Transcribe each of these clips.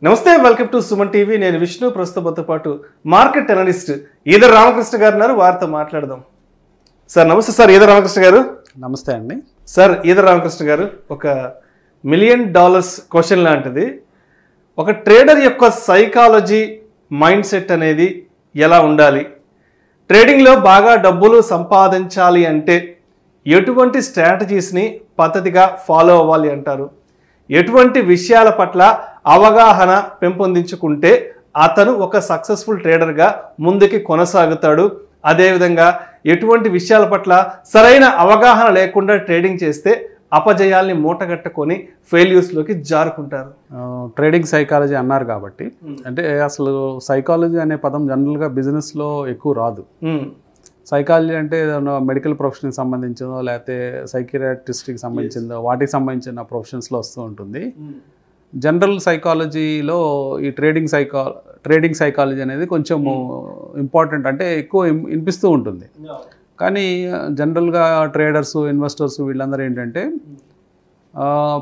నమస్తే welcome to Suman TV. నేను విష్ణు. ప్రస్తుతంతో పాటు మార్కెట్ అనలిస్ట్ ఈదర్ రామకృష్ణ గారు ఉన్నారు. వారితో మాట్లాడదాం. సార్ నమస్తే. సార్ ఈదర్ రామకృష్ణ గారు. నమస్తే అండి. సార్ ఈదర్ రామకృష్ణ గారు, ఒక $1 మిలియన్ క్వశ్చన్ లాంటిది. ఒక ట్రేడర్ యొక్క సైకాలజీ మైండ్ సెట్ అనేది ఎలా ఉండాలి? ట్రేడింగ్లో బాగా డబ్బులు సంపాదించాలి అంటే ఎటువంటి స్ట్రాటజీస్ని పద్ధతిగా ఫాలో అవ్వాలి అంటారు? ఎటువంటి విషయాల పట్ల అవగాహన పెంపొందించుకుంటే అతను ఒక సక్సెస్ఫుల్ ట్రేడర్గా ముందుకి కొనసాగుతాడు? అదేవిధంగా ఎటువంటి విషయాల పట్ల సరైన అవగాహన లేకుండా ట్రేడింగ్ చేస్తే అపజయాల్ని మూటగట్టుకొని ఫెయిల్యూర్స్లోకి జారుకుంటారు? ట్రేడింగ్ సైకాలజీ అన్నారు కాబట్టి, అంటే అసలు సైకాలజీ అనే పదం జనరల్గా బిజినెస్లో ఎక్కువ రాదు. సైకాలజీ అంటే మెడికల్ ప్రొఫెషన్కి సంబంధించిందో లేకపోతే సైకియాట్రిస్ట్కి సంబంధించిందో వాటికి సంబంధించిన ప్రొఫెషన్స్లో వస్తూ ఉంటుంది. జనరల్ సైకాలజీలో ఈ ట్రేడింగ్ సైకాలజీ అనేది కొంచెం ఇంపార్టెంట్, అంటే ఎక్కువ వినిపిస్తూ ఉంటుంది. కానీ జనరల్గా ట్రేడర్స్, ఇన్వెస్టర్స్ వీళ్ళందరూ ఏంటంటే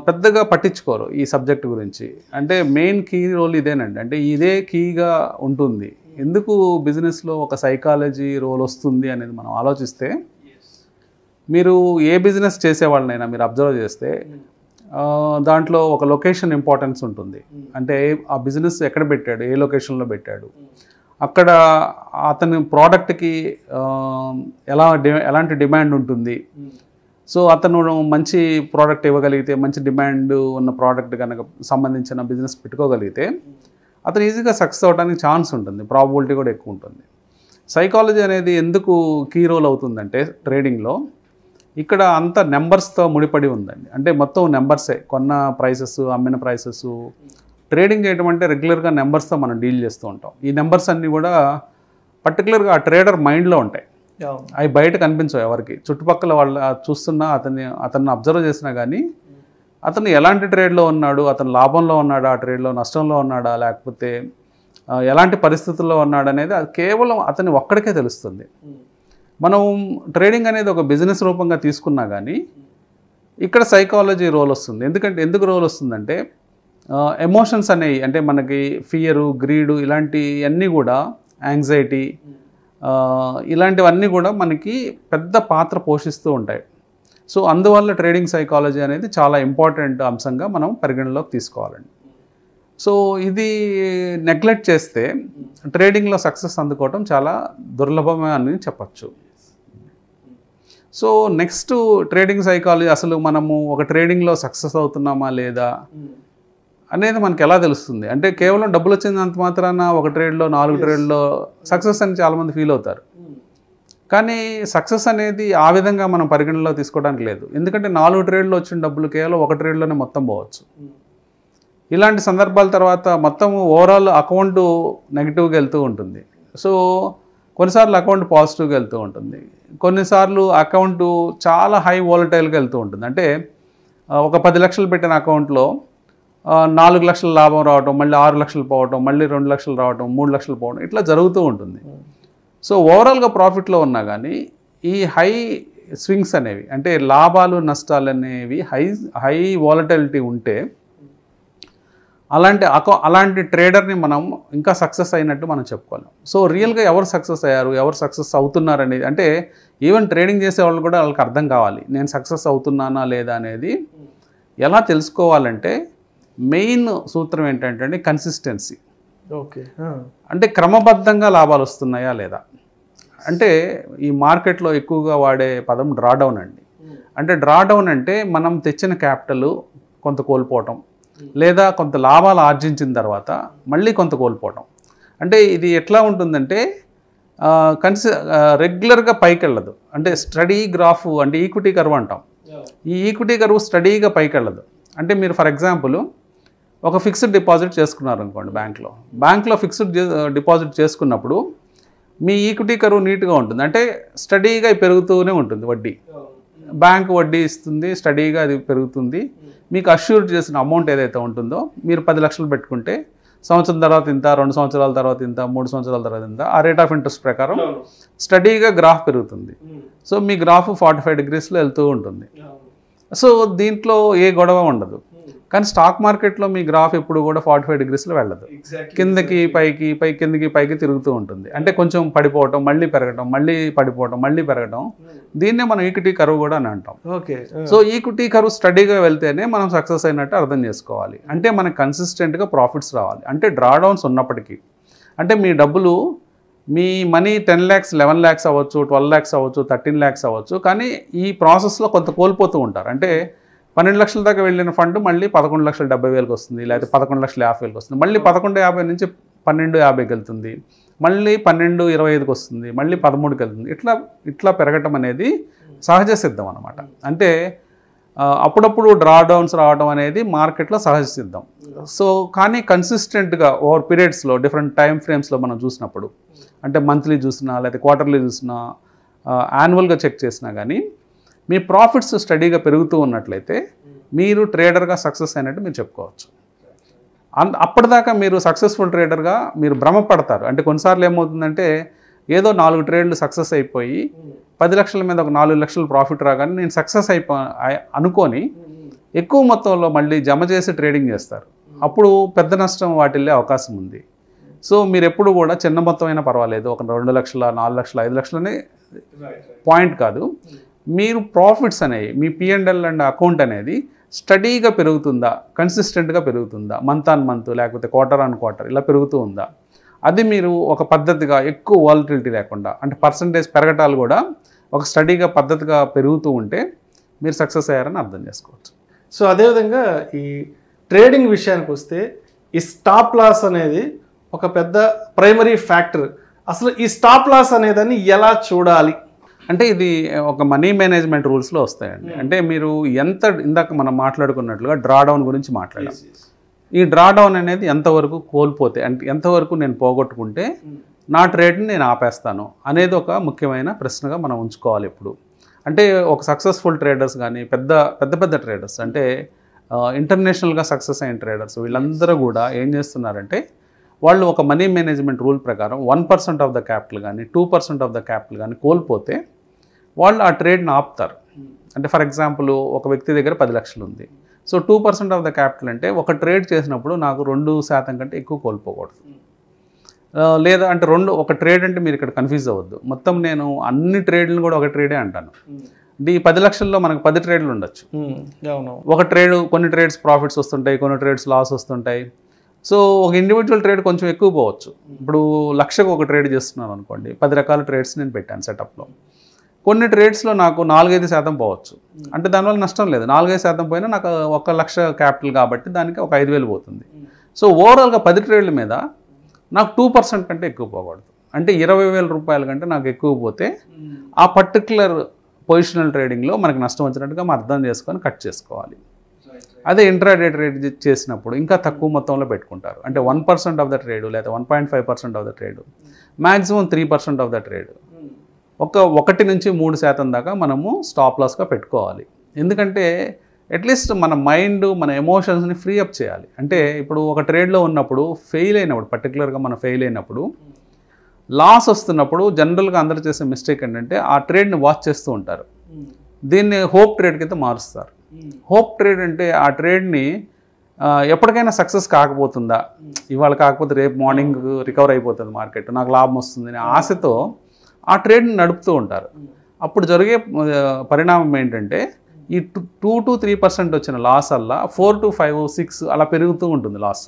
పెద్దగా పట్టించుకోరు ఈ సబ్జెక్ట్ గురించి. అంటే మెయిన్ కీ రోల్ ఇదేనండి, అంటే ఇదే కీగా ఉంటుంది. ఎందుకు బిజినెస్లో ఒక సైకాలజీ రోల్ వస్తుంది అనేది మనం ఆలోచిస్తే, మీరు ఏ బిజినెస్ చేసేవాళ్ళనైనా మీరు అబ్జర్వ్ చేస్తే దాంట్లో ఒక లొకేషన్ ఇంపార్టెన్స్ ఉంటుంది. అంటే ఆ బిజినెస్ ఎక్కడ పెట్టాడు, ఏ లొకేషన్లో పెట్టాడు, అక్కడ అతని ప్రోడక్ట్కి ఎలాంటి డిమాండ్ ఉంటుంది. సో అతను మంచి ప్రోడక్ట్ ఇవ్వగలిగితే, మంచి డిమాండ్ ఉన్న ప్రోడక్ట్ కనుక సంబంధించిన బిజినెస్ పెట్టుకోగలిగితే అతను ఈజీగా సక్సెస్ అవ్వడానికి ఛాన్స్ ఉంటుంది, ప్రాబబిలిటీ కూడా ఎక్కువ ఉంటుంది. సైకాలజీ అనేది ఎందుకు కీ రోల్ అవుతుందంటే ట్రేడింగ్లో, ఇక్కడ అంత నెంబర్స్తో ముడిపడి ఉందండి. అంటే మొత్తం నెంబర్సే, కొన్న ప్రైసెస్, అమ్మిన ప్రైసెస్. ట్రేడింగ్ చేయడం అంటే రెగ్యులర్గా నెంబర్స్తో మనం డీల్ చేస్తూ ఉంటాం. ఈ నెంబర్స్ అన్నీ కూడా పర్టికులర్గా ఆ ట్రేడర్ మైండ్లో ఉంటాయి. అవి బయట కనిపించవు ఎవరికి. చుట్టుపక్కల వాళ్ళు చూస్తున్నా, అతన్ని అబ్జర్వ్ చేసినా కానీ అతను ఎలాంటి ట్రేడ్లో ఉన్నాడు, అతను లాభంలో ఉన్నాడా, ఆ ట్రేడ్లో నష్టంలో ఉన్నాడా, లేకపోతే ఎలాంటి పరిస్థితుల్లో ఉన్నాడు అనేది అది కేవలం అతని ఒక్కడికే తెలుస్తుంది. మనం ట్రేడింగ్ అనేది ఒక బిజినెస్ రూపంగా తీసుకున్నా కానీ ఇక్కడ సైకాలజీ రోల్ వస్తుంది. ఎందుకు రోల్ వస్తుందంటే ఎమోషన్స్ అనేవి, అంటే మనకి ఫియరు, గ్రీడు, ఇలాంటివన్నీ కూడా, యాంగ్జైటీ, ఇలాంటివన్నీ కూడా మనకి పెద్ద పాత్ర పోషిస్తూ ఉంటాయి. సో అందువల్ల ట్రేడింగ్ సైకాలజీ అనేది చాలా ఇంపార్టెంట్ అంశంగా మనం పరిగణలోకి తీసుకోవాలండి. సో ఇది నెగ్లెక్ట్ చేస్తే ట్రేడింగ్లో సక్సెస్ అందుకోవటం చాలా దుర్లభమే అని చెప్పచ్చు. సో నెక్స్ట్ ట్రేడింగ్ సైకాలజీ, అసలు మనము ఒక ట్రేడింగ్లో సక్సెస్ అవుతున్నామా లేదా అనేది మనకి ఎలా తెలుస్తుంది? అంటే కేవలం డబ్బులు వచ్చినంత మాత్రాన ఒక ట్రేడ్లో, 4 ట్రేడ్లో సక్సెస్ అని చాలామంది ఫీల్ అవుతారు. కానీ సక్సెస్ అనేది ఆ విధంగా మనం పరిగణనలో తీసుకోవడానికి లేదు. ఎందుకంటే 4 ట్రేడ్లో వచ్చిన డబ్బులు కేవలం 1 ట్రేడ్లోనే మొత్తం పోవచ్చు. ఇలాంటి సందర్భాల తర్వాత మొత్తం ఓవరాల్ అకౌంట్ నెగిటివ్గా వెళ్తూ ఉంటుంది. సో కొన్నిసార్లు అకౌంట్ పాజిటివ్గా వెళ్తూ ఉంటుంది, కొన్నిసార్లు అకౌంట్ చాలా హై వాలటైల్గా వెళ్తూ ఉంటుంది. అంటే ఒక 10 లక్షలు పెట్టిన అకౌంట్లో 4 లక్షల లాభం రావటం, మళ్ళీ 6 లక్షలు పోవటం, మళ్ళీ 2 లక్షలు రావటం, 3 లక్షలు పోవడం, ఇట్లా జరుగుతూ ఉంటుంది. సో ఓవరాల్గా ప్రాఫిట్లో ఉన్నా కానీ ఈ హై స్వింగ్స్ అనేవి, అంటే లాభాలు నష్టాలు అనేవి హై వాలటిలిటీ ఉంటే అలాంటి ట్రేడర్ని మనం ఇంకా సక్సెస్ అయినట్టు మనం చెప్పుకోలేం. సో రియల్గా ఎవరు సక్సెస్ అయ్యారు, ఎవరు సక్సెస్ అవుతున్నారు అనేది, అంటే ఈవెన్ ట్రేడింగ్ చేసే వాళ్ళు కూడా వాళ్ళకి అర్థం కావాలి, నేను సక్సెస్ అవుతున్నానా లేదా అనేది. ఎలా తెలుసుకోవాలంటే మెయిన్ సూత్రం ఏంటంటే కన్సిస్టెన్సీ. ఓకే, అంటే క్రమబద్ధంగా లాభాలు వస్తున్నాయా లేదా. అంటే ఈ మార్కెట్లో ఎక్కువగా వాడే పదం డ్రాడౌన్ అండి. అంటే డ్రాడౌన్ అంటే మనం తెచ్చిన క్యాపిటల్ కొంత కోల్పోవటం, లేదా కొంత లాభాలు ఆర్జించిన తర్వాత మళ్ళీ కొంత కోల్పోవటం. అంటే ఇది ఎట్లా ఉంటుందంటే రెగ్యులర్గా పైకి వెళ్ళదు. అంటే స్టడీ గ్రాఫ్, అంటే ఈక్విటీ కర్వ్ అంటాం. ఈ ఈక్విటీ కర్వ్ స్టడీగా పైకి వెళ్ళదు. అంటే మీరు ఫర్ ఎగ్జాంపుల్ ఒక ఫిక్స్డ్ డిపాజిట్ చేసుకున్నారు అనుకోండి, బ్యాంక్లో ఫిక్స్డ్ డిపాజిట్ చేసుకున్నప్పుడు మీ ఈక్విటీ కర్వ్ నీట్గా ఉంటుంది. అంటే స్టడీగా పెరుగుతూనే ఉంటుంది వడ్డీ. బ్యాంక్ వడ్డీ ఇస్తుంది, స్టడీగా అది పెరుగుతుంది. మీకు అష్యూర్ చేసిన అమౌంట్ ఏదైతే ఉంటుందో, మీరు 10 లక్షలు పెట్టుకుంటే సంవత్సరం తర్వాత ఇంత, 2 సంవత్సరాల తర్వాత ఇంత, 3 సంవత్సరాల తర్వాత ఇంత, ఆ రేట్ ఆఫ్ ఇంట్రెస్ట్ ప్రకారం స్టడీగా గ్రాఫ్ పెరుగుతుంది. సో మీ గ్రాఫ్ 45 డిగ్రీస్లో వెళ్తూ ఉంటుంది. సో దీంట్లో ఏ గొడవ ఉండదు. కానీ స్టాక్ మార్కెట్లో మీ గ్రాఫ్ ఎప్పుడు కూడా 45 degreesలో వెళ్ళదు, కిందకి పైకి కిందకి పైకి తిరుగుతూ ఉంటుంది. అంటే కొంచెం పడిపోవటం, మళ్ళీ పెరగటం, మళ్ళీ పడిపోవటం, మళ్ళీ పెరగటం. దీన్నే మనం ఈక్విటీ కర్వ్ కూడా అని అంటాం. ఓకే. సో ఈక్విటీ కర్వ్ స్టడీగా వెళ్తేనే మనం సక్సెస్ అయినట్టు అర్థం చేసుకోవాలి. అంటే మనకు కన్సిస్టెంట్గా ప్రాఫిట్స్ రావాలి. అంటే డ్రాడౌన్స్ ఉన్నప్పటికీ, అంటే మీ డబ్బులు, మీ మనీ 10 lakhs 11 lakhs అవ్వచ్చు, 12 lakhs అవ్వచ్చు, 13 lakhs అవ్వచ్చు, కానీ ఈ ప్రాసెస్లో కొంత కోల్పోతూ ఉంటారు. అంటే 12 లక్షల దాకా వెళ్ళిన ఫండ్ మళ్ళీ 11,70,000కి వస్తుంది, లేకపోతే 11,50,000కి వస్తుంది, మళ్ళీ 11,50,000 నుంచి 12,50,000కి వెళ్తుంది, మళ్ళీ 12,25కి వస్తుంది, మళ్ళీ 13కి వెళ్తుంది. ఇట్లా పెరగటం అనేది సహజ సిద్ధం అనమాట. అంటే అప్పుడప్పుడు డ్రాడౌన్స్ రావడం అనేది మార్కెట్లో సహజ సిద్ధం. సో కానీ కన్సిస్టెంట్గా ఓవర్ పీరియడ్స్లో డిఫరెంట్ టైం ఫ్రేమ్స్లో మనం చూసినప్పుడు, అంటే మంత్లీ చూసినా లేకపోతే క్వార్టర్లీ చూసినా యాన్యువల్గా చెక్ చేసినా కానీ మీ ప్రాఫిట్స్ స్టడీగా పెరుగుతూ ఉన్నట్లయితే మీరు ట్రేడర్గా సక్సెస్ అయినట్టు మీరు చెప్పుకోవచ్చు. అప్పటిదాకా మీరు సక్సెస్ఫుల్ ట్రేడర్గా మీరు భ్రమపడతారు. అంటే కొన్నిసార్లు ఏమవుతుందంటే ఏదో 4 ట్రేడ్లు సక్సెస్ అయిపోయి 10 లక్షల మీద ఒక 4 లక్షలు ప్రాఫిట్ రాగానే నేను సక్సెస్ అనుకొని ఎక్కువ మొత్తంలో మళ్ళీ జమ చేసి ట్రేడింగ్ చేస్తారు. అప్పుడు పెద్ద నష్టం వాటిల్లే అవకాశం ఉంది. సో మీరు ఎప్పుడు కూడా చిన్న మొత్తం అయినా పర్వాలేదు, ఒక 2 లక్షల 4 లక్షల 5 లక్షలనే పాయింట్ కాదు. మీరు ప్రాఫిట్స్ అనేవి మీ P&L అండ్ అకౌంట్ అనేది స్టడీగా పెరుగుతుందా, కన్సిస్టెంట్గా పెరుగుతుందా, మంత్ ఆన్ మంత్ లేకపోతే క్వార్టర్ ఆన్ క్వార్టర్ ఇలా పెరుగుతూ ఉందా, అది మీరు ఒక పద్ధతిగా ఎక్కువ వాలటిలిటీ లేకుండా, అంటే పర్సంటేజ్ పెరగటాలు కూడా ఒక స్టడీగా పద్ధతిగా పెరుగుతూ ఉంటే మీరు సక్సెస్ అయ్యారని అర్థం చేసుకోవచ్చు. సో అదేవిధంగా ఈ ట్రేడింగ్ విషయానికి వస్తే ఈ స్టాప్ లాస్ అనేది ఒక పెద్ద ప్రైమరీ ఫ్యాక్టర్. అసలు ఈ స్టాప్ లాస్ అనేదాన్ని ఎలా చూడాలి? అంటే ఇది ఒక మనీ మేనేజ్మెంట్ రూల్స్లో వస్తాయండి. అంటే మీరు ఇందాక మనం మాట్లాడుకున్నట్లుగా డ్రాడౌన్ గురించి మాట్లాడాం. ఈ డ్రాడౌన్ అనేది ఎంతవరకు కోల్పోతే, అంటే ఎంతవరకు నేను పోగొట్టుకుంటే నా ట్రేడ్ని నేను ఆపేస్తాను అనేది ఒక ముఖ్యమైన ప్రశ్నగా మనం ఉంచుకోవాలి ఎప్పుడు. అంటే ఒక సక్సెస్ఫుల్ ట్రేడర్స్ కానీ పెద్ద ట్రేడర్స్, అంటే ఇంటర్నేషనల్గా సక్సెస్ అయిన ట్రేడర్స్, వీళ్ళందరూ కూడా ఏం చేస్తున్నారంటే వాళ్ళు ఒక మనీ మేనేజ్మెంట్ రూల్ ప్రకారం 1% ఆఫ్ ద క్యాపిటల్ కానీ 2% ఆఫ్ ద క్యాపిటల్ కానీ కోల్పోతే వాళ్ళు ఆ ట్రేడ్ని ఆపుతారు. అంటే ఫర్ ఎగ్జాంపుల్ ఒక వ్యక్తి దగ్గర 10 లక్షలు ఉంది. సో 2% ఆఫ్ ద క్యాపిటల్ అంటే ఒక ట్రేడ్ చేసినప్పుడు నాకు 2% కంటే ఎక్కువ కోల్పోకూడదు. లేదా అంటే ఒక ట్రేడ్ అంటే మీరు ఇక్కడ కన్ఫ్యూజ్ అవ్వద్దు. మొత్తం నేను అన్ని ట్రేడ్లను కూడా ఒక ట్రేడే అంటాను. అంటే ఈ 10 లక్షల్లో మనకు 10 ట్రేడ్లు ఉండొచ్చు. ఒక ట్రేడ్, కొన్ని ట్రేడ్స్ ప్రాఫిట్స్ వస్తుంటాయి, కొన్ని ట్రేడ్స్ లాస్ వస్తుంటాయి. సో ఒక ఇండివిజువల్ ట్రేడ్ కొంచెం ఎక్కువ పోవచ్చు. ఇప్పుడు 1,00,000కు ఒక ట్రేడ్ చేస్తున్నాను అనుకోండి, 10 రకాల ట్రేడ్స్ నేను పెట్టాను సెటప్లో. కొన్ని ట్రేడ్స్లో నాకు 4-5% పోవచ్చు. అంటే దానివల్ల నష్టం లేదు. 4-5% పోయినా నాకు 1,00,000 క్యాపిటల్ కాబట్టి దానికి ఒక 5,000 పోతుంది. సో ఓవరాల్గా 10 ట్రేడ్ల మీద నాకు 2% కంటే ఎక్కువ పోకూడదు. అంటే 20,000 రూపాయల కంటే నాకు ఎక్కువ పోతే ఆ పర్టికులర్ పొజిషనల్ ట్రేడింగ్లో మనకు నష్టం వచ్చినట్టుగా మనం అర్థం చేసుకొని కట్ చేసుకోవాలి. అదే ఇంట్రాడే ట్రేడ్ చేసినప్పుడు ఇంకా తక్కువ మొత్తంలో పెట్టుకుంటారు. అంటే 1% ఆఫ్ ద ట్రేడ్ లేదా 1.5% of the trade, maximum 3% of the trade, 1 నుంచి 3% దాకా మనము స్టాప్ లాస్గా పెట్టుకోవాలి. ఎందుకంటే అట్లీస్ట్ మన మైండ్, మన ఎమోషన్స్ని ఫ్రీ అప్ చేయాలి. అంటే ఇప్పుడు ఒక ట్రేడ్లో ఉన్నప్పుడు పర్టికులర్గా మనం ఫెయిల్ అయినప్పుడు, లాస్ వస్తున్నప్పుడు జనరల్గా అందరూ చేసే మిస్టేక్ ఏంటంటే ఆ ట్రేడ్ని వాచ్ చేస్తూ ఉంటారు. దీన్ని హోప్ ట్రేడ్ కింద మారుస్తారు. హోప్ ట్రేడ్ అంటే ఆ ట్రేడ్ని ఎప్పటికైనా సక్సెస్ కాకపోతుందా, ఇవాళ కాకపోతే రేపు మార్నింగ్ రికవర్ అయిపోతుంది మార్కెట్, నాకు లాభం వస్తుంది అనే ఆశతో ఆ ట్రేడ్ని నడుపుతూ ఉంటారు. అప్పుడు జరిగే పరిణామం ఏంటంటే ఈ 2-3% వచ్చిన లాస్ అలా 4-5-6 అలా పెరుగుతూ ఉంటుంది లాస్.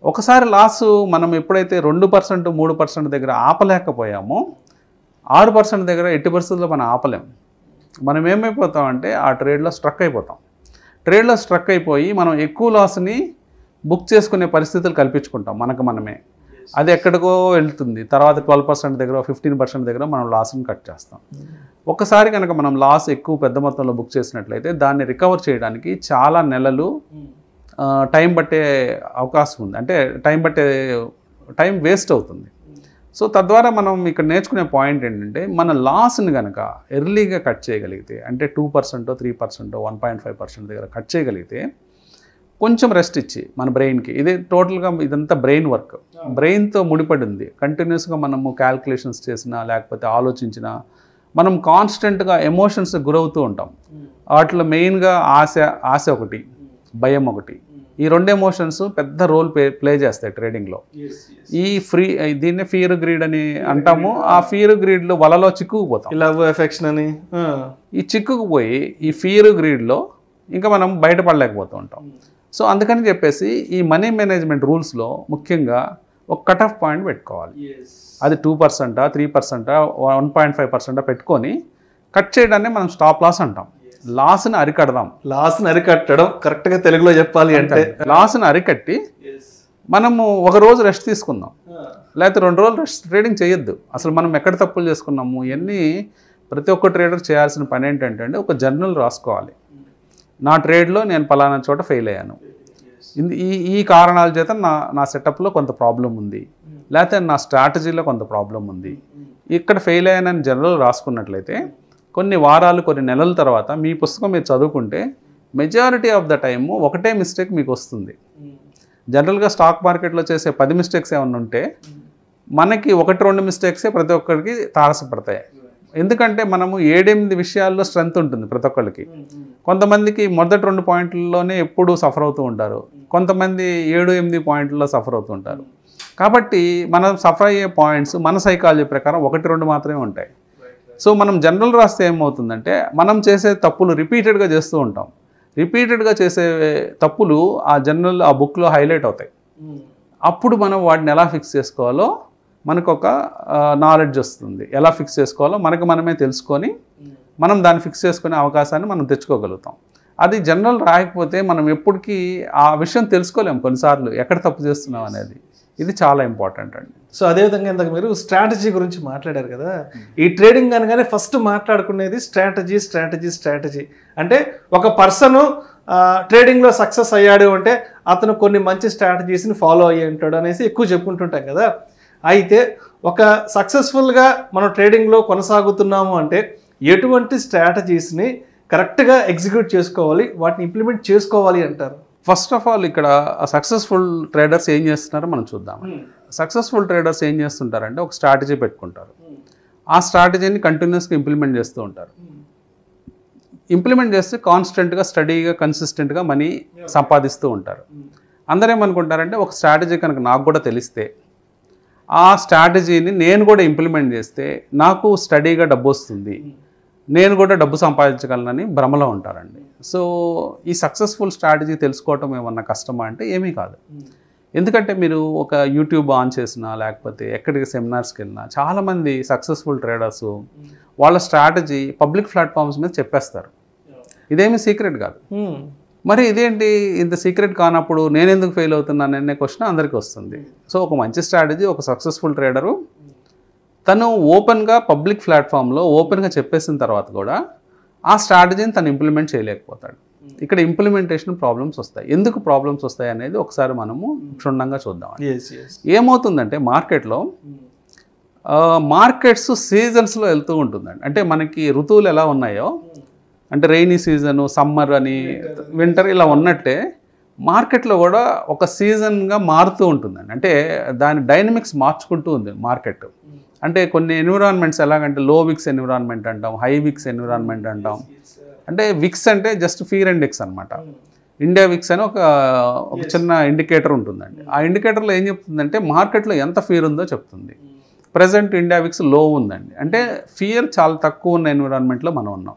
ఒకసారి లాస్ మనం ఎప్పుడైతే 2%, 3% దగ్గర ఆపలేకపోయామో 6% దగ్గర ఎట్టి పరిస్థితుల్లో మనం ఆపలేం. మనం ఏమైపోతామంటే ఆ ట్రేడ్లో స్ట్రక్ అయిపోతాం. ట్రేడ్లో స్ట్రక్ అయిపోయి మనం ఎక్కువ లాస్ని బుక్ చేసుకునే పరిస్థితులు కల్పించుకుంటాం మనమే. అది ఎక్కడికో వెళ్తుంది. తర్వాత 12% దగ్గర 15% దగ్గర మనం లాస్ని కట్ చేస్తాం. ఒకసారి కనుక మనం లాస్ ఎక్కువ పెద్ద మొత్తంలో బుక్ చేసినట్లయితే దాన్ని రికవర్ చేయడానికి చాలా నెలలు టైం పట్టే అవకాశం ఉంది. అంటే టైం వేస్ట్ అవుతుంది. సో తద్వారా మనం ఇక్కడ నేర్చుకునే పాయింట్ ఏంటంటే మన లాస్ని కనుక ఎర్లీగా కట్ చేయగలిగితే, అంటే 2%, 3%, 1.5% దగ్గర కట్ చేయగలిగితే కొంచెం రెస్ట్ ఇచ్చి మన బ్రెయిన్కి, టోటల్గా ఇదంతా బ్రెయిన్ వర్క్, బ్రెయిన్తో ముడిపడింది. కంటిన్యూస్గా మనము క్యాల్కులేషన్స్ చేసినా లేకపోతే ఆలోచించినా మనం కాన్స్టెంట్గా ఎమోషన్స్ గురవుతూ ఉంటాం. వాటిలో మెయిన్గా ఆశ ఒకటి, భయం ఒకటి. ఈ రెండు ఎమోషన్స్ పెద్ద రోల్ ప్లే చేస్తాయి ట్రేడింగ్లో. ఈ దీన్ని ఫియర్ గ్రీడ్ అని అంటాము. ఆ ఫియర్ గ్రీడ్లో వలలో చిక్కుకుపోతాం, లవ్ ఎఫెక్షన్ అని. ఈ చిక్కుకుపోయి ఈ ఫియర్ గ్రీడ్లో ఇంకా మనం బయటపడలేకపోతూ ఉంటాం. సో అందుకని చెప్పేసి ఈ మనీ మేనేజ్మెంట్ రూల్స్లో ముఖ్యంగా ఒక కట్ ఆఫ్ పాయింట్ పెట్టుకోవాలి. అది 2%, 3%, 1.5% పెట్టుకొని కట్ చేయడాన్ని మనం స్టాప్ లాస్ అంటాం. లాస్ని అరికడదాం. లాస్ని అరికట్టడం కరెక్ట్గా తెలుగులో చెప్పాలి అంటే, లాస్ని అరికట్టి మనము ఒక రోజు రెస్ట్ తీసుకుందాం, లేకపోతే 2 రోజులు రెస్ట్, ట్రేడింగ్ చేయొద్దు. అసలు మనం ఎక్కడ తప్పులు చేసుకున్నాము ఇవన్నీ ప్రతి ఒక్క ట్రేడర్ చేయాల్సిన పని ఏంటంటే ఒక జర్నల్ రాసుకోవాలి. నా ట్రేడ్లో నేను పలానా చోట ఫెయిల్ అయ్యాను, ఈ కారణాల చేత నా సెటప్లో కొంత ప్రాబ్లం ఉంది, లేకపోతే నా స్ట్రాటజీలో కొంత ప్రాబ్లం ఉంది, ఇక్కడ ఫెయిల్ అయ్యానని జనరల్ రాసుకున్నట్లయితే కొన్ని వారాలు కొన్ని నెలల తర్వాత మీ పుస్తకం మీరు చదువుకుంటే మెజారిటీ ఆఫ్ ద టైము ఒకటే మిస్టేక్ మీకు వస్తుంది. జనరల్గా స్టాక్ మార్కెట్లో చేసే 10 మిస్టేక్స్ ఏమన్నా ఉంటే మనకి 1-2 మిస్టేక్సే ప్రతి ఒక్కరికి తారసపడతాయి. ఎందుకంటే మనము 7-8 విషయాల్లో స్ట్రెంత్ ఉంటుంది ప్రతి ఒక్కరికి. కొంతమందికి మొదటి 2 పాయింట్లలోనే ఎప్పుడూ సఫర్ అవుతూ ఉంటారు, కొంతమంది 7-8 పాయింట్లలో సఫర్ అవుతూ ఉంటారు. కాబట్టి మనం సఫర్ అయ్యే పాయింట్స్ మన సైకాలజీ ప్రకారం 1-2 మాత్రమే ఉంటాయి. సో మనం జనరల్ రాస్తే ఏమవుతుందంటే మనం చేసే తప్పులు రిపీటెడ్గా చేస్తూ ఉంటాం. రిపీటెడ్గా చేసే తప్పులు ఆ జనరల్ ఆ బుక్లో హైలైట్ అవుతాయి. అప్పుడు మనం వాటిని ఎలా ఫిక్స్ చేసుకోవాలో మనకు ఒక నాలెడ్జ్ వస్తుంది. ఎలా ఫిక్స్ చేసుకోవాలో మనకు మనమే తెలుసుకొని మనం దాన్ని ఫిక్స్ చేసుకునే అవకాశాన్ని మనం తెచ్చుకోగలుగుతాం. అది జనరల్ రాయకపోతే మనం ఎప్పటికీ ఆ విషయం తెలుసుకోలేము కొన్నిసార్లు ఎక్కడ తప్పు చేస్తున్నాం అనేది. ఇది చాలా ఇంపార్టెంట్ అండి. సో అదేవిధంగా ఇందాక మీరు స్ట్రాటజీ గురించి మాట్లాడారు కదా, ఈ ట్రేడింగ్ అనగానే ఫస్ట్ మాట్లాడుకునేది స్ట్రాటజీ. అంటే ఒక పర్సన్ ట్రేడింగ్లో సక్సెస్ అయ్యాడు అంటే అతను కొన్ని మంచి స్ట్రాటజీస్ని ఫాలో అయ్యి ఉంటాడు అనేసి ఎక్కువ చెప్పుకుంటుంటాం కదా. అయితే ఒక సక్సెస్ఫుల్గా మనం ట్రేడింగ్లో కొనసాగుతున్నాము అంటే ఎటువంటి స్ట్రాటజీస్ని కరెక్ట్గా ఎగ్జిక్యూట్ చేసుకోవాలి, వాటిని ఇంప్లిమెంట్ చేసుకోవాలి అంటారు? ఫస్ట్ ఆఫ్ ఆల్ ఇక్కడ సక్సెస్ఫుల్ ట్రేడర్స్ ఏం చేస్తున్నారో మనం చూద్దాం. సక్సెస్ఫుల్ ట్రేడర్స్ ఏం చేస్తుంటారంటే ఒక స్ట్రాటజీ పెట్టుకుంటారు, ఆ స్ట్రాటజీని కంటిన్యూస్గా ఇంప్లిమెంట్ చేస్తూ ఉంటారు. ఇంప్లిమెంట్ చేస్తే కాన్స్టెంట్గా స్టడీగా కన్సిస్టెంట్గా మనీ సంపాదిస్తూ ఉంటారు. అందరూ ఏమనుకుంటారంటే ఒక స్ట్రాటజీ కనుక నాకు కూడా తెలిస్తే ఆ స్ట్రాటజీని నేను కూడా ఇంప్లిమెంట్ చేస్తే నాకు స్టడీగా డబ్బు వస్తుంది, నేను కూడా డబ్బు సంపాదించగలనని భ్రమలో ఉంటారండి. సో ఈ సక్సెస్ఫుల్ స్ట్రాటజీ తెలుసుకోవటం ఏమన్నా కష్టమా అంటే ఏమీ కాదు. ఎందుకంటే మీరు ఒక యూట్యూబ్ ఆన్ చేసినా లేకపోతే ఎక్కడికి సెమినార్స్కి వెళ్ళినా చాలామంది సక్సెస్ఫుల్ ట్రేడర్స్ వాళ్ళ స్ట్రాటజీ పబ్లిక్ ప్లాట్ఫామ్స్ మీద చెప్పేస్తారు. ఇదేమీ సీక్రెట్ కాదు. మరి ఇదేంటి ఇంత సీక్రెట్ కానప్పుడు నేను ఎందుకు ఫెయిల్ అవుతున్నాను అనే క్వశ్చన్ అందరికీ వస్తుంది. సో ఒక మంచి స్ట్రాటజీ ఒక సక్సెస్ఫుల్ ట్రేడరు తను ఓపెన్గా పబ్లిక్ ప్లాట్ఫామ్లో ఓపెన్గా చెప్పేసిన తర్వాత కూడా ఆ స్ట్రాటజీని తను ఇంప్లిమెంట్ చేయలేకపోతాడు. ఇక్కడ ఇంప్లిమెంటేషన్ ప్రాబ్లమ్స్ వస్తాయి. ఎందుకు ప్రాబ్లమ్స్ వస్తాయి అనేది ఒకసారి మనము క్షుణ్ణంగా చూద్దాం. ఏమవుతుందంటే మార్కెట్స్ సీజన్స్లో వెళ్తూ ఉంటుందండి. అంటే మనకి ఋతువులు ఎలా ఉన్నాయో అంటే రెయినీ సీజను, సమ్మర్ అని, వింటర్ ఇలా ఉన్నట్టే మార్కెట్లో కూడా ఒక సీజన్గా మారుతూ ఉంటుందండి. అంటే దాని డైనమిక్స్ మార్చుకుంటూ ఉంది మార్కెట్. అంటే కొన్ని ఎన్విరాన్మెంట్స్ ఎలాగంటే లో విక్స్ ఎన్విరాన్మెంట్ అంటాం, హై విక్స్ ఎన్విరాన్మెంట్ అంటాం. అంటే విక్స్ అంటే జస్ట్ ఫియర్ ఇండెక్స్ అనమాట. ఇండియా విక్స్ అని ఒక చిన్న ఇండికేటర్ ఉంటుందండి. ఆ ఇండికేటర్లో ఏం చెప్తుందంటే మార్కెట్లో ఎంత ఫియర్ ఉందో చెప్తుంది. ప్రజెంట్ ఇండియా విక్స్ లో ఉందండి. అంటే ఫియర్ చాలా తక్కువ ఉన్న ఎన్విరాన్మెంట్లో మనం ఉన్నాం.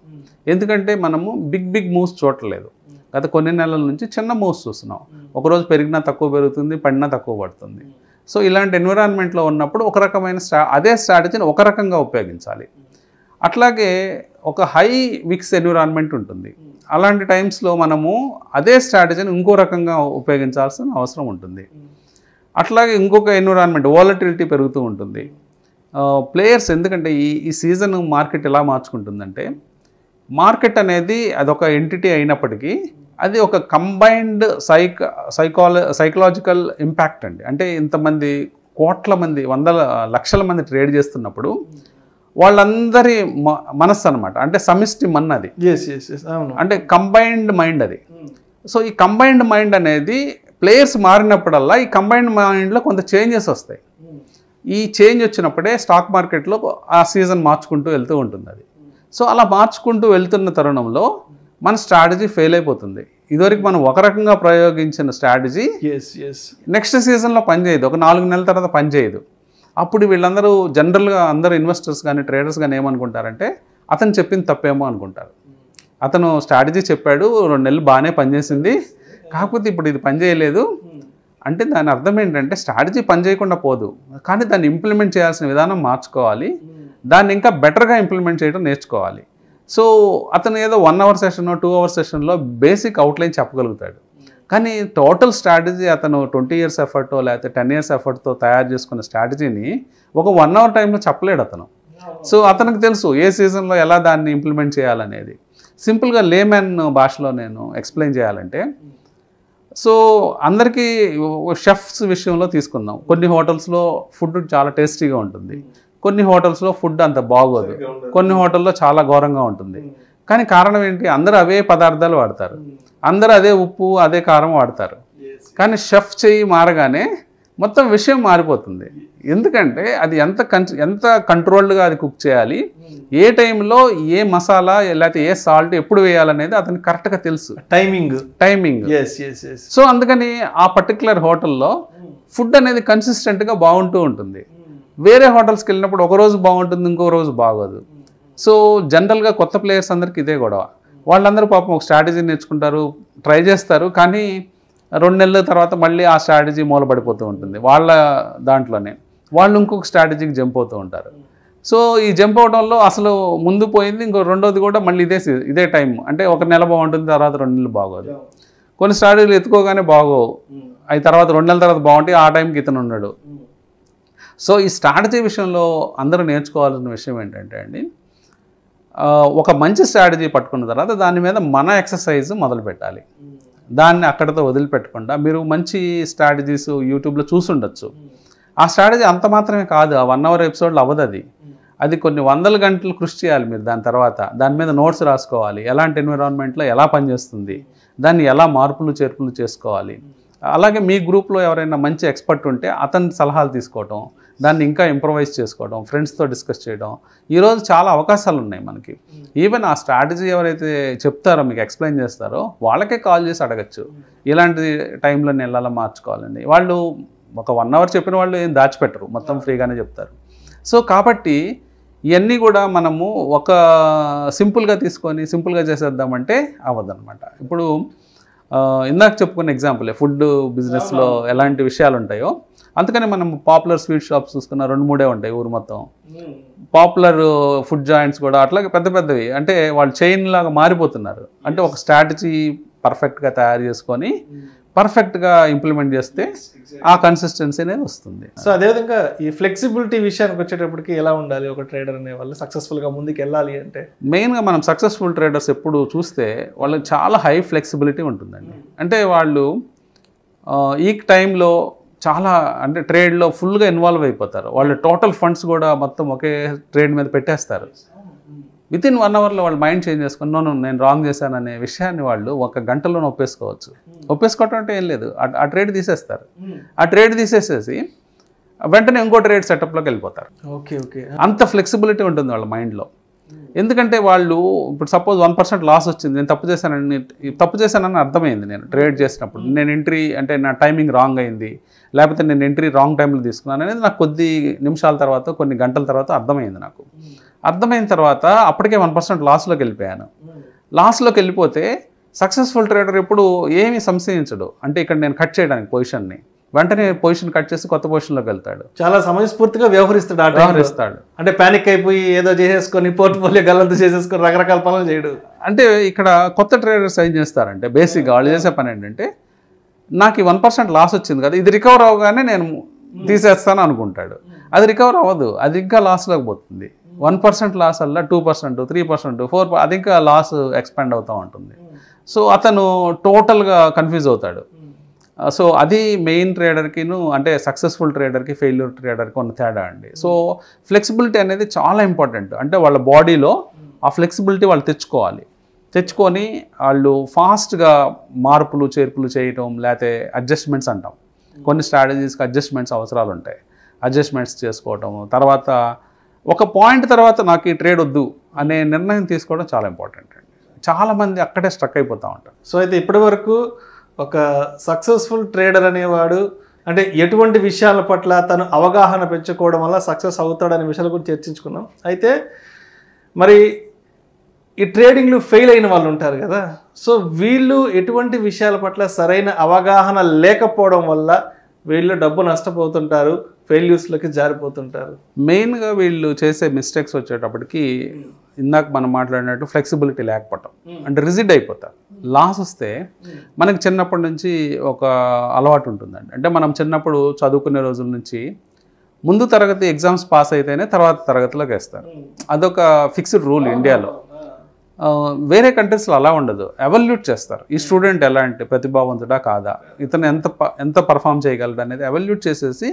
ఎందుకంటే మనము బిగ్ మూవ్స్ చూడలేదు. గత కొన్ని నెలల నుంచి చిన్న మూవ్స్ చూస్తున్నాం. ఒకరోజు పెరిగినా తక్కువ పెరుగుతుంది, పడినా తక్కువ పడుతుంది. సో ఇలాంటి ఎన్విరాన్మెంట్లో ఉన్నప్పుడు ఒక రకమైన అదే స్ట్రాటజీని ఒక రకంగా ఉపయోగించాలి. అట్లాగే ఒక హై విక్స్ ఎన్విరాన్మెంట్ ఉంటుంది. అలాంటి టైమ్స్లో మనము అదే స్ట్రాటజీని ఇంకో రకంగా ఉపయోగించాల్సిన అవసరం ఉంటుంది. అట్లాగే ఇంకొక ఎన్విరాన్మెంట్ వాలటిలిటీ పెరుగుతూ ఉంటుంది. ప్లేయర్స్ ఎందుకంటే ఈ సీజన్ మార్కెట్ ఎలా మార్చుకుంటుందంటే మార్కెట్ అనేది అదొక ఎంటిటీ అయినప్పటికీ అది ఒక కంబైన్డ్ సైకలాజికల్ ఇంపాక్ట్ అండి. అంటే ఇంతమంది కోట్ల మంది, వందల లక్షల మంది ట్రేడ్ చేస్తున్నప్పుడు వాళ్ళందరి మనస్సు అనమాట. అంటే సమిష్టి మన్ అది. అంటే కంబైన్డ్ మైండ్ అది. సో ఈ కంబైన్డ్ మైండ్ అనేది ప్లేయర్స్ మారినప్పుడల్లా ఈ కంబైన్డ్ మైండ్లో కొంత చేంజెస్ వస్తాయి. ఈ చేంజ్ వచ్చినప్పుడే స్టాక్ మార్కెట్లో ఆ సీజన్ మార్చుకుంటూ వెళ్తూ ఉంటుంది అది. సో అలా మార్చుకుంటూ వెళ్తున్న తరుణంలో మన స్ట్రాటజీ ఫెయిల్ అయిపోతుంది. ఇదివరకు మనం ఒక రకంగా ప్రయోగించిన స్ట్రాటజీ నెక్స్ట్ సీజన్లో పనిచేయదు, ఒక 4 నెలల తర్వాత పనిచేయదు. అప్పుడు వీళ్ళందరూ జనరల్గా అందరూ ఇన్వెస్టర్స్ కానీ ట్రేడర్స్ కానీ ఏమనుకుంటారంటే అతను చెప్పింది తప్పేమో అనుకుంటారు. అతను స్ట్రాటజీ చెప్పాడు, 2 నెలలు బాగానే పనిచేసింది, కాకపోతే ఇప్పుడు ఇది పనిచేయలేదు అంటే దాని అర్థం ఏంటంటే స్ట్రాటజీ పనిచేయకుండా పోదు, కానీ దాన్ని ఇంప్లిమెంట్ చేయాల్సిన విధానం మార్చుకోవాలి, దాన్ని ఇంకా బెటర్గా ఇంప్లిమెంట్ చేయడం నేర్చుకోవాలి. సో అతను ఏదో 1 అవర్ సెషన్ 2 అవర్ సెషన్లో బేసిక్ అవుట్లైన్ చెప్పగలుగుతాడు, కానీ టోటల్ స్ట్రాటజీ అతను 20 years ఎఫర్టో లేకపోతే 10 years ఎఫర్ట్తో తయారు చేసుకున్న స్ట్రాటజీని ఒక 1 hour టైంలో చెప్పలేడు అతను. సో అతనికి తెలుసు ఏ సీజన్లో ఎలా దాన్ని ఇంప్లిమెంట్ చేయాలనేది. సింపుల్గా లేమ్యాన్ భాషలో నేను ఎక్స్ప్లెయిన్ చేయాలంటే, సో అందరికీ షెఫ్స్ విషయంలో తీసుకుందాం. కొన్ని హోటల్స్లో ఫుడ్ చాలా టేస్టీగా ఉంటుంది, కొన్ని హోటల్స్లో ఫుడ్ అంత బాగోదు, కొన్ని హోటల్లో చాలా ఘోరంగా ఉంటుంది. కానీ కారణం ఏంటి? అందరూ అవే పదార్థాలు వాడతారు, అందరూ అదే ఉప్పు అదే కారం వాడతారు. కానీ షెఫ్ చెయ్యి మారగానే మొత్తం విషయం మారిపోతుంది. ఎందుకంటే అది ఎంత కంట్రోల్డ్గా అది కుక్ చేయాలి, ఏ టైంలో ఏ మసాలా లేకపోతే ఏ సాల్ట్ ఎప్పుడు వేయాలనేది అతనికి కరెక్ట్గా తెలుసు. టైమింగ్. సో అందుకని ఆ పర్టికులర్ హోటల్లో ఫుడ్ అనేది కన్సిస్టెంట్గా బాగుంటూ ఉంటుంది. వేరే హోటల్స్కి వెళ్ళినప్పుడు ఒక రోజు బాగుంటుంది, ఇంకో రోజు బాగోదు. సో జనరల్గా కొత్త ప్లేయర్స్ అందరికీ ఇదే గొడవ. వాళ్ళందరూ పాపం ఒక స్ట్రాటజీ నేర్చుకుంటారు, ట్రై చేస్తారు, కానీ 2 నెలల తర్వాత మళ్ళీ ఆ స్ట్రాటజీ మూలపడిపోతూ ఉంటుంది. వాళ్ళ దాంట్లోనే వాళ్ళు ఇంకొక స్ట్రాటజీకి జంప్ అవుతూ ఉంటారు. సో ఈ జంప్ అవడంలో అసలు ముందు పోయింది, ఇంకో రెండోది కూడా మళ్ళీ ఇదే టైం. అంటే 1 నెల బాగుంటుంది, తర్వాత 2 నెలలు బాగోదు. కొన్ని స్ట్రాటజీలు ఎత్తుకోగానే బాగోవు, అవి తర్వాత 2 నెలల తర్వాత బాగుంటాయి, ఆ టైంకి ఇతను ఉన్నాడు. సో ఈ స్ట్రాటజీ విషయంలో అందరూ నేర్చుకోవాల్సిన విషయం ఏంటంటే అండి, ఒక మంచి స్ట్రాటజీ పట్టుకున్న తర్వాత దాని మీద మన ఎక్సర్సైజ్ మొదలు పెట్టాలి. దాన్ని అక్కడితో వదిలిపెట్టకుండా మీరు మంచి స్ట్రాటజీస్ యూట్యూబ్లో చూసుండొచ్చు. ఆ స్ట్రాటజీ అంత మాత్రమే కాదు, ఆ 1 hour ఎపిసోడ్లో అవ్వదు. అది కొన్ని 100 గంటలు కృషి చేయాలి మీరు. దాని తర్వాత దాని మీద నోట్స్ రాసుకోవాలి, ఎలాంటి ఎన్విరాన్మెంట్లో ఎలా పనిచేస్తుంది, దాన్ని ఎలా మార్పులు చేర్పులు చేసుకోవాలి. అలాగే మీ గ్రూప్లో ఎవరైనా మంచి ఎక్స్పర్ట్ ఉంటే అతని సలహాలు తీసుకోవటం, దాన్ని ఇంకా ఇంప్రవైజ్ చేసుకోవడం, ఫ్రెండ్స్తో డిస్కస్ చేయడం. ఈరోజు చాలా అవకాశాలు ఉన్నాయి మనకి. ఈవెన్ ఆ స్ట్రాటజీ ఎవరైతే చెప్తారో మీకు ఎక్స్ప్లెయిన్ చేస్తారో వాళ్ళకే కాల్ చేసి అడగచ్చు, ఇలాంటి టైంలో నేను ఎలా మార్చుకోవాలండి. వాళ్ళు ఒక 1 hour చెప్పిన వాళ్ళు ఏం దాచిపెట్టరు, మొత్తం ఫ్రీగానే చెప్తారు. సో కాబట్టి ఇవన్నీ కూడా మనము ఒక సింపుల్గా తీసుకొని సింపుల్గా చేసేద్దామంటే అవ్వదన్నమాట. ఇప్పుడు ఇందాక చెప్పుకున్న ఎగ్జాంపుల్ ఫుడ్ బిజినెస్లో ఎలాంటి విషయాలు ఉంటాయో, అందుకని మనం పాపులర్ స్వీట్ షాప్స్ చూసుకున్న 2-3 ఉంటాయి ఊరు మొత్తం. పాపులర్ ఫుడ్ జాయింట్స్ కూడా అట్లాగే పెద్ద పెద్దవి, అంటే వాళ్ళు చైన్ లాగా మారిపోతున్నారు. అంటే ఒక స్ట్రాటజీ పర్ఫెక్ట్గా తయారు చేసుకొని పర్ఫెక్ట్గా ఇంప్లిమెంట్ చేస్తే ఆ కన్సిస్టెన్సీ అనేది వస్తుంది. సో అదేవిధంగా ఈ ఫ్లెక్సిబిలిటీ విషయానికి వచ్చేటప్పటికి ఎలా ఉండాలి ఒక ట్రేడర్ అనే వాళ్ళు సక్సెస్ఫుల్గా ముందుకు వెళ్ళాలి అంటే? మెయిన్గా మనం సక్సెస్ఫుల్ ట్రేడర్స్ ఎప్పుడు చూస్తే వాళ్ళకి చాలా హై ఫ్లెక్సిబిలిటీ ఉంటుందండి. అంటే వాళ్ళు ఈ టైంలో చాలా అంటే ట్రేడ్లో ఫుల్గా ఇన్వాల్వ్ అయిపోతారు. వాళ్ళు టోటల్ ఫండ్స్ కూడా మొత్తం ఒకే ట్రేడ్ మీద పెట్టేస్తారు. వితిన్ 1 hourలో వాళ్ళు మైండ్ చేంజ్ చేసుకుని నేను రాంగ్ చేశాననే విషయాన్ని వాళ్ళు 1 గంటలో ఒప్పేసుకోవచ్చు. ఒప్పేసుకోవటం అంటే ఏం లేదు, ఆ ట్రేడ్ తీసేస్తారు. ఆ ట్రేడ్ తీసేసేసి వెంటనే ఇంకో ట్రేడ్ సెటప్లోకి వెళ్ళిపోతారు. అంత ఫ్లెక్సిబిలిటీ ఉంటుంది వాళ్ళ మైండ్లో. ఎందుకంటే వాళ్ళు ఇప్పుడు సపోజ్ 1% లాస్ వచ్చింది, నేను తప్పు చేశానని అర్థమైంది. నేను ట్రేడ్ చేసినప్పుడు నేను ఎంట్రీ అంటే నా టైమింగ్ రాంగ్ అయింది, లేకపోతే నేను ఎంట్రీ రాంగ్ టైంలో తీసుకున్నాను అనేది నాకు కొద్ది నిమిషాల తర్వాత కొన్ని గంటల తర్వాత అర్థమైంది. నాకు అర్థమైన తర్వాత అప్పటికే 1% లాస్లోకి వెళ్ళిపోయాను. లాస్లోకి వెళ్ళిపోతే సక్సెస్ఫుల్ ట్రేడర్ ఎప్పుడు ఏమీ సంశయించడు. అంటే ఇక్కడ నేను కట్ చేయడానికి పొజిషన్ని వెంటనే పొజిషన్ కట్ చేసి కొత్త పొజిషన్లోకి వెళ్తాడు. చాలా సమయస్ఫూర్తిగా వ్యవహరిస్తాడు. అంటే ప్యానిక్ అయిపోయి ఏదో చేసేసుకొని పోర్ట్ఫోలియో గల్లంతు చేసేసుకొని రకరకాల పనులు చేయడు. అంటే ఇక్కడ కొత్త ట్రేడర్స్ ఏం చేస్తారంటే బేసిక్గా వాళ్ళు చేసే పని ఏంటంటే, నాకు 1% లాస్ వచ్చింది కదా, ఇది రికవర్ అవగానే నేను తీసేస్తాను అనుకుంటాడు. అది రికవర్ అవ్వదు, అది ఇంకా లాస్లోకి పోతుంది. 1% లాస్ వల్ల 2%, 3%, 4%, అది ఇంకా లాస్ ఎక్స్పాండ్ అవుతూ ఉంటుంది. సో అతను టోటల్గా కన్ఫ్యూజ్ అవుతాడు. సో అది మెయిన్ ట్రేడర్కిను అంటే సక్సెస్ఫుల్ ట్రేడర్కి ఫెయిల్యూర్ ట్రేడర్కి ఉన్న తేడా అండి. సో ఫ్లెక్సిబిలిటీ అనేది చాలా ఇంపార్టెంట్. అంటే వాళ్ళ బాడీలో ఆ ఫ్లెక్సిబిలిటీ వాళ్ళు తెచ్చుకొని వాళ్ళు ఫాస్ట్గా మార్పులు చేర్పులు చేయటం, లేకపోతే అడ్జస్ట్మెంట్స్ అంటాం. కొన్ని స్ట్రాటజీస్కి అడ్జస్ట్మెంట్స్ అవసరాలు ఉంటాయి, అడ్జస్ట్మెంట్స్ చేసుకోవటము. తర్వాత ఒక పాయింట్ తర్వాత నాకు ఈ ట్రేడ్ వద్దు అనే నిర్ణయం తీసుకోవడం చాలా ఇంపార్టెంట్ అండి. చాలామంది అక్కడే స్ట్రక్ అయిపోతూ ఉంటారు. సో అయితే ఇప్పటి వరకు ఒక సక్సెస్ఫుల్ ట్రేడర్ అనేవాడు అంటే ఎటువంటి విషయాల పట్ల తను అవగాహన పెంచుకోవడం వల్ల సక్సెస్ అవుతాడనే విషయాల గురించి చర్చించుకున్నాం. అయితే మరి ఈ ట్రేడింగ్లో ఫెయిల్ అయిన వాళ్ళు ఉంటారు కదా, సో వీళ్ళు ఎటువంటి విషయాల పట్ల సరైన అవగాహన లేకపోవడం వల్ల వీళ్ళు డబ్బు నష్టపోతుంటారు, ఫెయిల్యూర్స్లోకి జారిపోతుంటారు? మెయిన్గా వీళ్ళు చేసే మిస్టేక్స్ వచ్చేటప్పటికి ఇందాక మనం మాట్లాడినట్టు ఫ్లెక్సిబిలిటీ లేకపోవటం, అంటే రిజిడ్ అయిపోతారు. లాస్ వస్తే మనకి చిన్నప్పటి నుంచి ఒక అలవాటు ఉంటుందండి. అంటే మనం చిన్నప్పుడు చదువుకునే రోజుల నుంచి ముందు తరగతి ఎగ్జామ్స్ పాస్ అయితేనే తర్వాత తరగతిలోకి వేస్తారు. అదొక ఫిక్స్డ్ రూల్ ఇండియాలో. వేరే కంట్రీస్లో అలా ఉండదు, ఎవాల్యూట్ చేస్తారు. ఈ స్టూడెంట్ ఎలాంటి ప్రతిభావంతుడా కాదా, ఇతను ఎంత పర్ఫామ్ చేయగలడు అనేది ఎవాల్యూట్ చేసేసి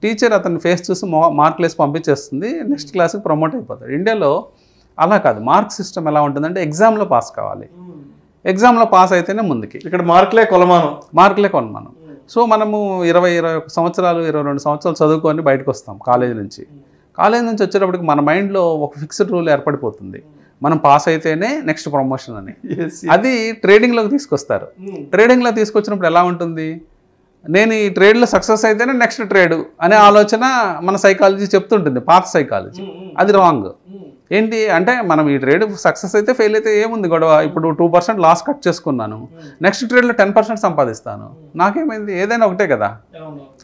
టీచర్ అతని ఫేస్ చూసి మార్కులు వేసి పంపించేస్తుంది, నెక్స్ట్ క్లాస్కి ప్రమోట్ అయిపోతాడు. ఇండియాలో అలా కాదు. మార్క్ సిస్టమ్ ఎలా ఉంటుందంటే ఎగ్జామ్లో పాస్ కావాలి, ఎగ్జామ్లో పాస్ అయితేనే ముందుకి. ఇక్కడ మార్కులే కొలమానం. సో మనము 21 సంవత్సరాలు 22 సంవత్సరాలు చదువుకొని బయటకు వస్తాం కాలేజ్ నుంచి వచ్చేటప్పటికి మన మైండ్లో ఒక ఫిక్స్డ్ రూల్ ఏర్పడిపోతుంది, మనం పాస్ అయితేనే నెక్స్ట్ ప్రమోషన్ అని. అది ట్రేడింగ్లోకి తీసుకొస్తారు. ట్రేడింగ్లో తీసుకొచ్చినప్పుడు ఎలా ఉంటుంది, నేను ఈ ట్రేడ్లో సక్సెస్ అయితేనే నెక్స్ట్ ట్రేడ్ అనే ఆలోచన మన సైకాలజీ చెప్తుంటుంది, పాత సైకాలజీ. అది రాంగ్. ఏంటి అంటే మనం ఈ ట్రేడ్ సక్సెస్ అయితే ఫెయిల్ అయితే ఏముంది గొడవ, ఇప్పుడు 2% లాస్ కట్ చేసుకున్నాను, నెక్స్ట్ ట్రేడ్లో 10% సంపాదిస్తాను, నాకేమైంది, ఏదైనా ఒకటే కదా,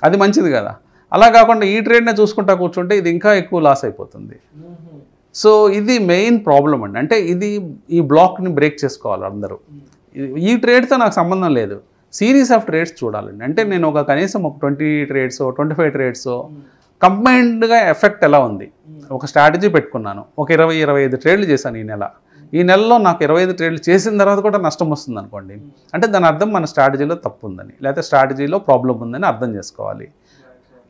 అది మంచిది కదా. అలా కాకుండా ఈ ట్రేడ్నే చూసుకుంటా కూర్చుంటే ఇది ఇంకా ఎక్కువ లాస్ అయిపోతుంది. సో ఇది మెయిన్ ప్రాబ్లం అండి. అంటే ఈ బ్లాక్ని బ్రేక్ చేసుకోవాలి అందరూ. ఈ ట్రేడ్తో నాకు సంబంధం లేదు, సిరీస్ ఆఫ్ ట్రేడ్స్ చూడాలండి. అంటే నేను కనీసం ఒక 20 ట్రేడ్స్ 25 ట్రేడ్స్ కంబైన్డ్గా ఎఫెక్ట్ ఎలా ఉంది, ఒక స్ట్రాటజీ పెట్టుకున్నాను, ఒక 20-25 ట్రేడ్లు చేశాను ఈ నెలలో నాకు 25 ట్రేడ్లు చేసిన తర్వాత కూడా నష్టం వస్తుంది అనుకోండి, అంటే దాని అర్థం మన స్ట్రాటజీలో తప్పు ఉందని, లేకపోతే స్ట్రాటజీలో ప్రాబ్లం ఉందని అర్థం చేసుకోవాలి.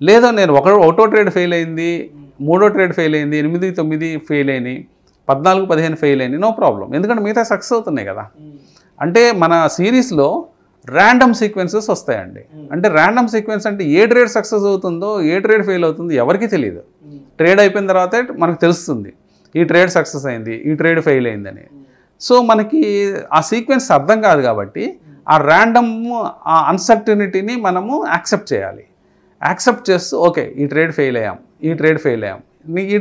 లేదా నేను ఒకటో ట్రేడ్ ఫెయిల్ అయింది, 3వ ట్రేడ్ ఫెయిల్ అయింది, 8-9 ఫెయిల్ అయినాయి, 14-15 ఫెయిల్ అయినాయి, నో ప్రాబ్లం, ఎందుకంటే మిగతా సక్సెస్ అవుతున్నాయి కదా. అంటే మన సిరీస్లో ర్యాండమ్ సీక్వెన్సెస్ వస్తాయండి. అంటే ర్యాండమ్ సీక్వెన్స్ అంటే ఏ ట్రేడ్ సక్సెస్ అవుతుందో ఏ ట్రేడ్ ఫెయిల్ అవుతుందో ఎవరికి తెలియదు. ట్రేడ్ అయిపోయిన తర్వాత మనకు తెలుస్తుంది ఈ ట్రేడ్ సక్సెస్ అయింది, ఈ ట్రేడ్ ఫెయిల్ అయిందని. సో మనకి ఆ సీక్వెన్స్ అర్థం కాదు కాబట్టి ఆ ర్యాండమ్ ఆ అన్సర్టనిటీని మనము యాక్సెప్ట్ చేయాలి. యాక్సెప్ట్ చేస్తూ ఓకే ఈ ట్రేడ్ ఫెయిల్ అయ్యాం, ఈ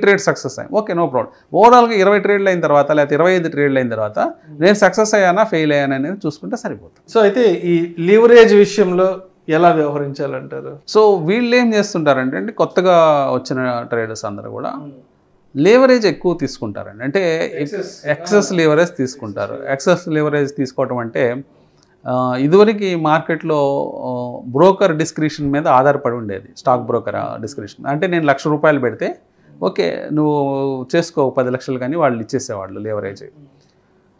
ట్రేడ్ సక్సెస్ అయ్యాం, ఓకే నో ప్రాబ్లం. ఓవరాల్గా 20 ట్రేడ్లు అయిన తర్వాత లేకపోతే 25 ట్రేడ్లు అయిన తర్వాత నేను సక్సెస్ అయ్యానా ఫెయిల్ అయ్యానా అనేది చూసుకుంటే సరిపోతుంది. సో అయితే ఈ లీవరేజ్ విషయంలో ఎలా వ్యవహరించాలంటారు? సో వీళ్ళు ఏం చేస్తుంటారంటే కొత్తగా వచ్చిన ట్రేడర్స్ అందరూ కూడా లీవరేజ్ ఎక్కువ తీసుకుంటారండి. అంటే ఎక్సెస్ లీవరేజ్ తీసుకుంటారు. ఎక్సెస్ లీవరేజ్ తీసుకోవటం అంటే ఇదివరకు మార్కెట్లో బ్రోకర్ డిస్క్రిప్షన్ మీద ఆధారపడి ఉండేది, స్టాక్ బ్రోకర్ డిస్క్రిప్షన్. అంటే నేను ₹1,00,000 పెడితే ఓకే నువ్వు చేసుకో 10 లక్షలు కానీ వాళ్ళు ఇచ్చేసేవాళ్ళు లీవరేజ్.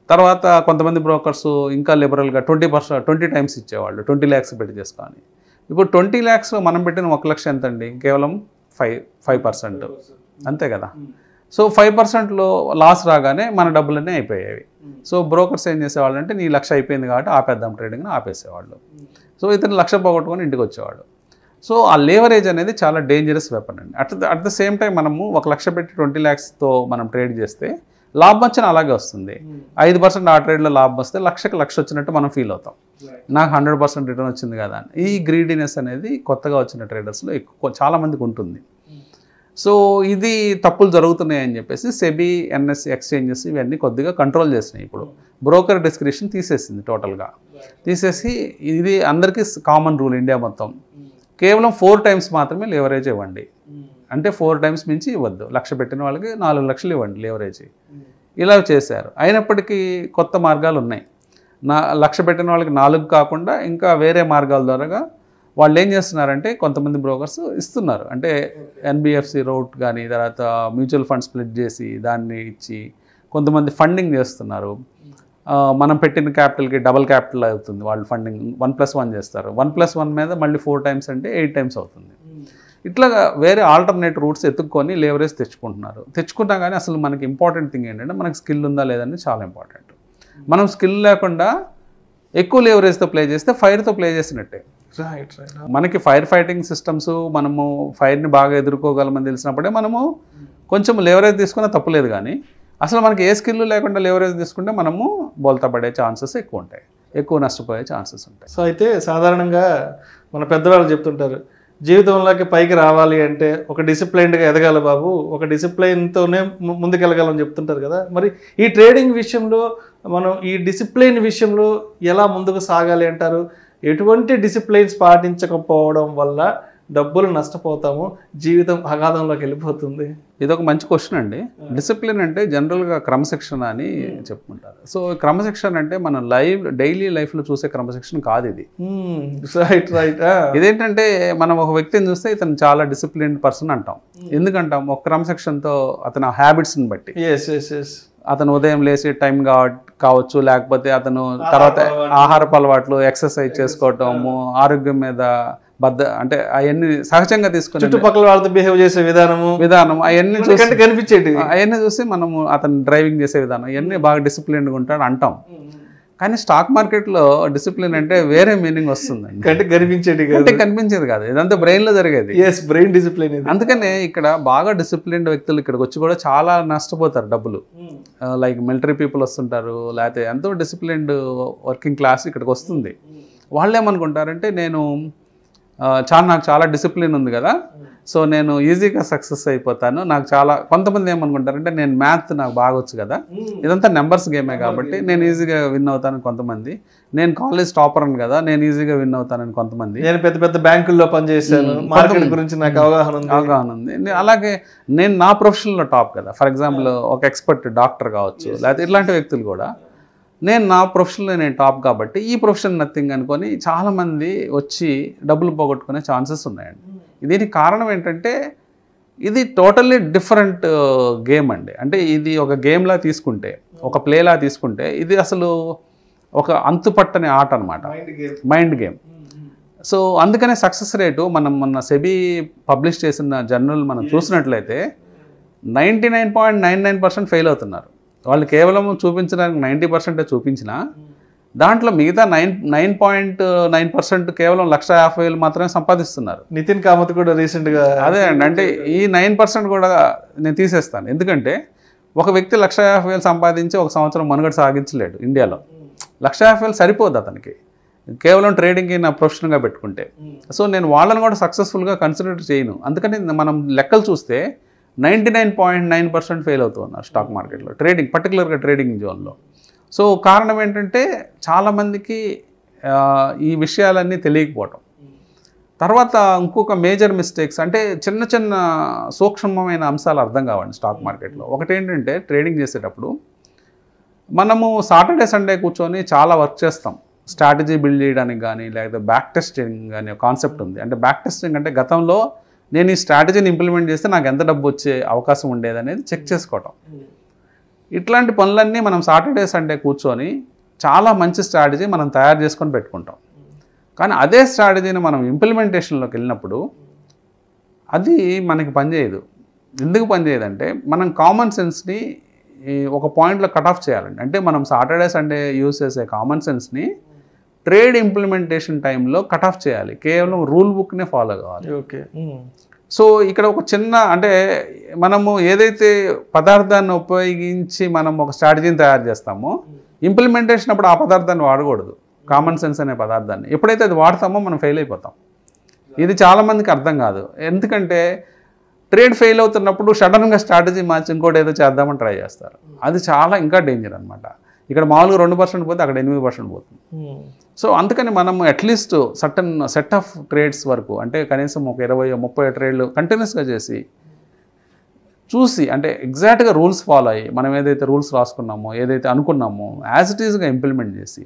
తర్వాత కొంతమంది బ్రోకర్స్ ఇంకా లిబరల్గా 20 టైమ్స్ ఇచ్చేవాళ్ళు, 20 lakhs పెట్టి చేసుకోవాలి. ఇప్పుడు 20 lakhs మనం పెట్టిన 1 లక్ష ఎంత అండి, కేవలం 5% అంతే కదా. సో 5%లో లాస్ రాగానే మన డబ్బులన్నీ అయిపోయాయి. సో బ్రోకర్స్ ఏం చేసేవాళ్ళు అంటే నీ 1,00,000 అయిపోయింది కాబట్టి ఆపేద్దాం ట్రేడింగ్ని ఆపేసేవాళ్ళు. సో ఇతను 1,00,000 పోగొట్టుకొని ఇంటికి వచ్చేవాడు. సో ఆ లేవరేజ్ అనేది చాలా డేంజరస్ వెపన్ అండి. అట్ ద సేమ్ టైం మనము 1,00,000 పెట్టి 20 lakhsతో మనం ట్రేడ్ చేస్తే లాభం వచ్చిన అలాగే వస్తుంది. 5% ఆ ట్రేడ్లో లాభం వస్తే 1,00,000 వచ్చినట్టు మనం ఫీల్ అవుతాం, నాకు 100% రిటర్న్ వచ్చింది కదా అని. ఈ గ్రీడీనెస్ అనేది కొత్తగా వచ్చిన ట్రేడర్స్లో చాలామందికి ఉంటుంది. సో ఇది తప్పులు జరుగుతున్నాయని చెప్పేసి సెబీ, ఎన్ఎస్సి ఎక్స్చేంజెస్ ఇవన్నీ కొద్దిగా కంట్రోల్ చేసినాయి. ఇప్పుడు బ్రోకర్ డిస్క్రిప్షన్ తీసేసింది టోటల్గా. తీసేసి ఇది అందరికీ కామన్ రూల్ ఇండియా మొత్తం, కేవలం 4 times మాత్రమే లేవరేజ్ ఇవ్వండి. అంటే 4 times మించి ఇవ్వద్దు. 1,00,000 పెట్టిన వాళ్ళకి 4 లక్షలు ఇవ్వండి లేవరేజ్. ఇలా చేశారు. అయినప్పటికీ కొత్త మార్గాలు ఉన్నాయి. 1,00,000 పెట్టిన వాళ్ళకి 4 కాకుండా ఇంకా వేరే మార్గాల ద్వారా వాళ్ళు ఏం చేస్తున్నారంటే కొంతమంది బ్రోకర్స్ ఇస్తున్నారు. అంటే ఎన్బిఎఫ్సి రౌట్ కానీ తర్వాత మ్యూచువల్ ఫండ్ స్ప్లిట్ చేసి దాన్ని ఇచ్చి కొంతమంది ఫండింగ్ చేస్తున్నారు. మనం పెట్టిన క్యాపిటల్కి డబల్ క్యాపిటల్ అవుతుంది. వాళ్ళు ఫండింగ్ 1+1 చేస్తారు. 1+1 మీద మళ్ళీ 4 times అంటే 8 times అవుతుంది. ఇట్లా వేరే ఆల్టర్నేట్ రూట్స్ ఎత్తుక్కొని లేవరేజ్ తెచ్చుకున్నా కానీ అసలు మనకి ఇంపార్టెంట్ థింగ్ ఏంటంటే మనకి స్కిల్ ఉందా లేదని చాలా ఇంపార్టెంట్. మనం స్కిల్ లేకుండా ఎక్కువ లేవరేజ్తో ప్లే చేస్తే ఫైర్తో ప్లే చేసినట్టే. మనకి ఫైర్ ఫైటింగ్ సిస్టమ్స్, మనము ఫైర్ని బాగా ఎదుర్కోగలమని తెలిసినప్పుడే మనము కొంచెం లేవరేజ్ తీసుకున్నా తప్పులేదు. కానీ అసలు మనకి ఏ స్కిల్ లేకుండా లెవరేజ్ తీసుకుంటే మనము బోల్తా పడే ఛాన్సెస్ ఎక్కువ ఉంటాయి, ఎక్కువ నష్టపోయే ఛాన్సెస్ ఉంటాయి. సో అయితే సాధారణంగా మన పెద్దవాళ్ళు చెప్తుంటారు, జీవితంలోకి పైకి రావాలి అంటే ఒక డిసిప్లైన్డ్గా ఎదగాలి బాబు, ఒక డిసిప్లైన్తోనే ముందుకెళ్ళగాలని చెప్తుంటారు కదా. మరి ఈ ట్రేడింగ్ విషయంలో మనం ఈ డిసిప్లైన్ విషయంలో ఎలా ముందుకు సాగాలి అంటారు? ఎటువంటి డిసిప్లైన్స్ పాటించకపోవడం వల్ల డబ్బులు నష్టపోతాము, జీవితం అగాధంలోకి వెళ్ళిపోతుంది? ఇదొక మంచి క్వశ్చన్ అండి. డిసిప్లిన్ అంటే జనరల్గా క్రమశిక్షణ అని చెప్పుకుంటారు. సో క్రమశిక్షణ అంటే మన డైలీ లైఫ్లో చూసే క్రమశిక్షణ కాదు ఇది. Right right. ఇదేంటంటే మనం ఒక వ్యక్తిని చూస్తే ఇతను చాలా డిసిప్లిన్డ్ పర్సన్ అంటాం. ఎందుకంటాం? ఒక క్రమశిక్షణతో అతని హ్యాబిట్స్ని బట్టి. అతను ఉదయం లేచి టైం కావచ్చు, లేకపోతే అతను తర్వాత ఆహారపు అలవాట్లు, ఎక్సర్సైజ్ చేసుకోవటము, ఆరోగ్యం మీద అంటే అవన్నీ సహజంగా తీసుకుని చుట్టుపక్కల వాళ్ళతో బిహేవ్ చేసే విధానం అవన్నీ కనిపించేది. అవన్నీ చూసి మనము అతను డ్రైవింగ్ చేసే విధానం ఇవన్నీ బాగా డిసిప్లిన్డ్గా ఉంటాడు అంటాం. కానీ స్టాక్ మార్కెట్లో డిసిప్లిన్ అంటే వేరే మీనింగ్ వస్తుందండి. కనిపించేది కాదు, ఇదంతా బ్రెయిన్లో జరిగేది. Brain discipline. అందుకనే ఇక్కడ బాగా డిసిప్లిన్డ్ వ్యక్తులు ఇక్కడికి వచ్చి కూడా చాలా నష్టపోతారు డబ్బులు. లైక్ మిలిటరీ పీపుల్ వస్తుంటారు, లేకపోతే ఎంతో డిసిప్లిన్డ్ వర్కింగ్ క్లాస్ ఇక్కడికి వస్తుంది. వాళ్ళు ఏమనుకుంటారంటే నాకు చాలా డిసిప్లిన్ ఉంది కదా, సో నేను ఈజీగా సక్సెస్ అయిపోతాను, కొంతమంది ఏమనుకుంటారంటే నేను మ్యాథ్ నాకు బాగా వచ్చు కదా, ఇదంతా నెంబర్స్ గేమే కాబట్టి నేను ఈజీగా విన్ అవుతానని కొంతమంది, నేను కాలేజ్ టాపర్ అని కదా నేను ఈజీగా విన్ అవుతానని కొంతమంది, నేను పెద్ద పెద్ద బ్యాంకుల్లో పనిచేశాను, మార్కెట్ గురించి నాకు అవగాహన ఉంది, అలాగే నేను నా ప్రొఫెషన్లో టాప్ కదా. ఫర్ ఎగ్జాంపుల్ ఒక ఎక్స్పర్ట్ డాక్టర్ కావచ్చు, లేకపోతే ఇట్లాంటి వ్యక్తులు కూడా నేను నా ప్రొఫెషన్లో నేను టాప్ కాబట్టి ఈ ప్రొఫెషన్ నథింగ్ అనుకొని చాలామంది వచ్చి డబ్బులు పోగొట్టుకునే ఛాన్సెస్ ఉన్నాయండి. దీనికి కారణం ఏంటంటే ఇది టోటల్లీ డిఫరెంట్ గేమ్ అండి. అంటే ఇది ఒక గేమ్లా తీసుకుంటే, ఒక ప్లేలా తీసుకుంటే ఇది అసలు ఒక అంతుపట్టని ఆట అనమాట, మైండ్ గేమ్. సో అందుకనే సక్సెస్ రేటు మొన్న సెబీ పబ్లిష్ చేసిన జర్నల్ మనం చూసినట్లయితే 99.99% ఫెయిల్ అవుతున్నారు. వాళ్ళు కేవలం చూపించడానికి 90% చూపించినా దాంట్లో మిగతా 9.9% కేవలం 1,50,000 మాత్రమే సంపాదిస్తున్నారు. నితిన్ కామత్ కూడా రీసెంట్గా అదే అండి. అంటే ఈ 9% కూడా నేను తీసేస్తాను. ఎందుకంటే ఒక వ్యక్తి 1,50,000 సంపాదించి ఒక సంవత్సరం మనుగడ సాగించలేడు ఇండియాలో. 1,50,000 సరిపోదు అతనికి కేవలం ట్రేడింగ్కి నా ప్రొఫెషన్గా పెట్టుకుంటే. సో నేను వాళ్ళని కూడా సక్సెస్ఫుల్గా కన్సిడర్ చేయను. అందుకని మనం లెక్కలు చూస్తే 99.9% ఫెయిల్ అవుతున్నారు స్టాక్ మార్కెట్లో, పర్టికులర్గా ట్రేడింగ్ జోన్లో. సో కారణం ఏంటంటే చాలామందికి ఈ విషయాలన్నీ తెలియకపోవటం. తర్వాత ఇంకొక మేజర్ మిస్టేక్స్ అంటే చిన్న చిన్న సూక్ష్మమైన అంశాలు అర్థం కావండి స్టాక్ మార్కెట్లో. ఒకటి ఏంటంటే ట్రేడింగ్ చేసేటప్పుడు మనము సాటర్డే సండే కూర్చొని చాలా వర్క్ చేస్తాం, స్ట్రాటజీ బిల్డ్ చేయడానికి కానీ, లేకపోతే బ్యాక్ టెస్టింగ్ కానీ ఒక కాన్సెప్ట్ ఉంది. అంటే బ్యాక్ టెస్టింగ్ అంటే గతంలో నేను ఈ స్ట్రాటజీని ఇంప్లిమెంట్ చేస్తే నాకు ఎంత డబ్బు వచ్చే అవకాశం ఉండేది అనేది చెక్ చేసుకోవటం. ఇట్లాంటి పనులన్నీ మనం సాటర్డే సండే కూర్చొని చాలా మంచి స్ట్రాటజీ మనం తయారు చేసుకొని పెట్టుకుంటాం. కానీ అదే స్ట్రాటజీని మనం ఇంప్లిమెంటేషన్లోకి వెళ్ళినప్పుడు అది మనకి పనిచేయదు. ఎందుకు పనిచేయదంటే మనం కామన్ సెన్స్ని ఒక పాయింట్లో కట్ ఆఫ్ చేయాలండి. అంటే మనం సాటర్డే సండే యూజ్ చేసే కామన్ సెన్స్ని ట్రేడ్ ఇంప్లిమెంటేషన్ టైంలో కట్ ఆఫ్ చేయాలి, కేవలం రూల్ బుక్నే ఫాలో కావాలి. ఓకే. సో ఇక్కడ ఒక చిన్న అంటే మనము ఏదైతే పదార్థాన్ని ఉపయోగించి మనం ఒక స్ట్రాటజీని తయారు చేస్తామో ఇంప్లిమెంటేషన్ అప్పుడు ఆ పదార్థాన్ని వాడకూడదు, కామన్ సెన్స్ అనే పదార్థాన్ని. ఎప్పుడైతే అది వాడతామో మనం ఫెయిల్ అయిపోతాం. ఇది చాలామందికి అర్థం కాదు. ఎందుకంటే ట్రేడ్ ఫెయిల్ అవుతున్నప్పుడు సడన్గా స్ట్రాటజీ మార్చి ఇంకోటి ఏదో చేద్దామని ట్రై చేస్తారు. అది చాలా ఇంకా డేంజర్ అనమాట. ఇక్కడ మామూలుగా 2% పోతే అక్కడ 8% పోతుంది. సో అందుకని మనం at least certain set of trades వరకు, అంటే కనీసం ఒక 20-30 ట్రేడ్లు కంటిన్యూస్గా చేసి చూసి, అంటే ఎగ్జాక్ట్గా రూల్స్ ఫాలో అయ్యి మనం ఏదైతే రూల్స్ రాసుకున్నామో, ఏదైతే అనుకున్నామో యాజ్ ఇట్ ఈజ్గా ఇంప్లిమెంట్ చేసి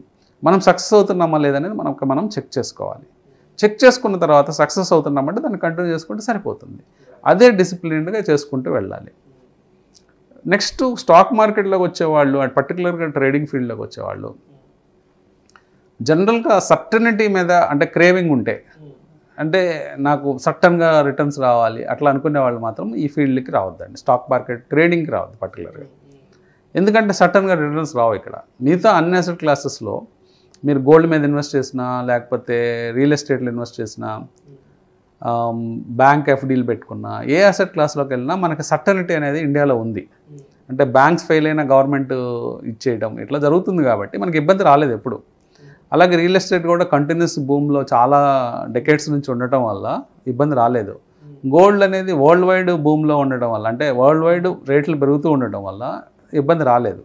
మనం సక్సెస్ అవుతున్నామా లేదనేది మనం చెక్ చేసుకోవాలి. చెక్ చేసుకున్న తర్వాత సక్సెస్ అవుతున్నామంటే దాన్ని కంటిన్యూ చేసుకుంటే సరిపోతుంది. అదే డిసిప్లిన్డ్గా చేసుకుంటూ వెళ్ళాలి. నెక్స్ట్ స్టాక్ మార్కెట్లోకి వచ్చేవాళ్ళు, పర్టికులర్గా ట్రేడింగ్ ఫీల్డ్లోకి వచ్చేవాళ్ళు జనరల్గా సర్టనిటీ మీద అంటే క్రేవింగ్ ఉంటే, అంటే నాకు సర్టన్గా రిటర్న్స్ రావాలి అట్లా అనుకునే వాళ్ళు మాత్రం ఈ ఫీల్డ్కి రావద్దండి, స్టాక్ మార్కెట్ ట్రేడింగ్కి రావద్దు పర్టికులర్గా. ఎందుకంటే సర్టన్గా రిటర్న్స్ రావు. ఇక్కడ మిగతా అన్ని అసెట్ క్లాసెస్లో మీరు గోల్డ్ మీద ఇన్వెస్ట్ చేసినా, లేకపోతే రియల్ ఎస్టేట్లో ఇన్వెస్ట్ చేసినా, బ్యాంక్ ఎఫ్డీలు పెట్టుకున్నా, ఏ అసెట్ క్లాస్లోకి వెళ్ళినా మనకి సర్టనిటీ అనేది ఇండియాలో ఉంది. అంటే బ్యాంక్స్ ఫెయిల్ అయినా గవర్నమెంట్ ఇచ్చేయడం ఇట్లా జరుగుతుంది కాబట్టి మనకి ఇబ్బంది రాలేదు ఎప్పుడు. అలాగే రియల్ ఎస్టేట్ కూడా కంటిన్యూస్ భూమిలో చాలా డెకేడ్స్ నుంచి ఉండటం వల్ల ఇబ్బంది రాలేదు. గోల్డ్ అనేది వరల్డ్ వైడ్ భూమిలో ఉండటం వల్ల, అంటే వరల్డ్ వైడ్ రేట్లు పెరుగుతూ ఉండటం వల్ల ఇబ్బంది రాలేదు.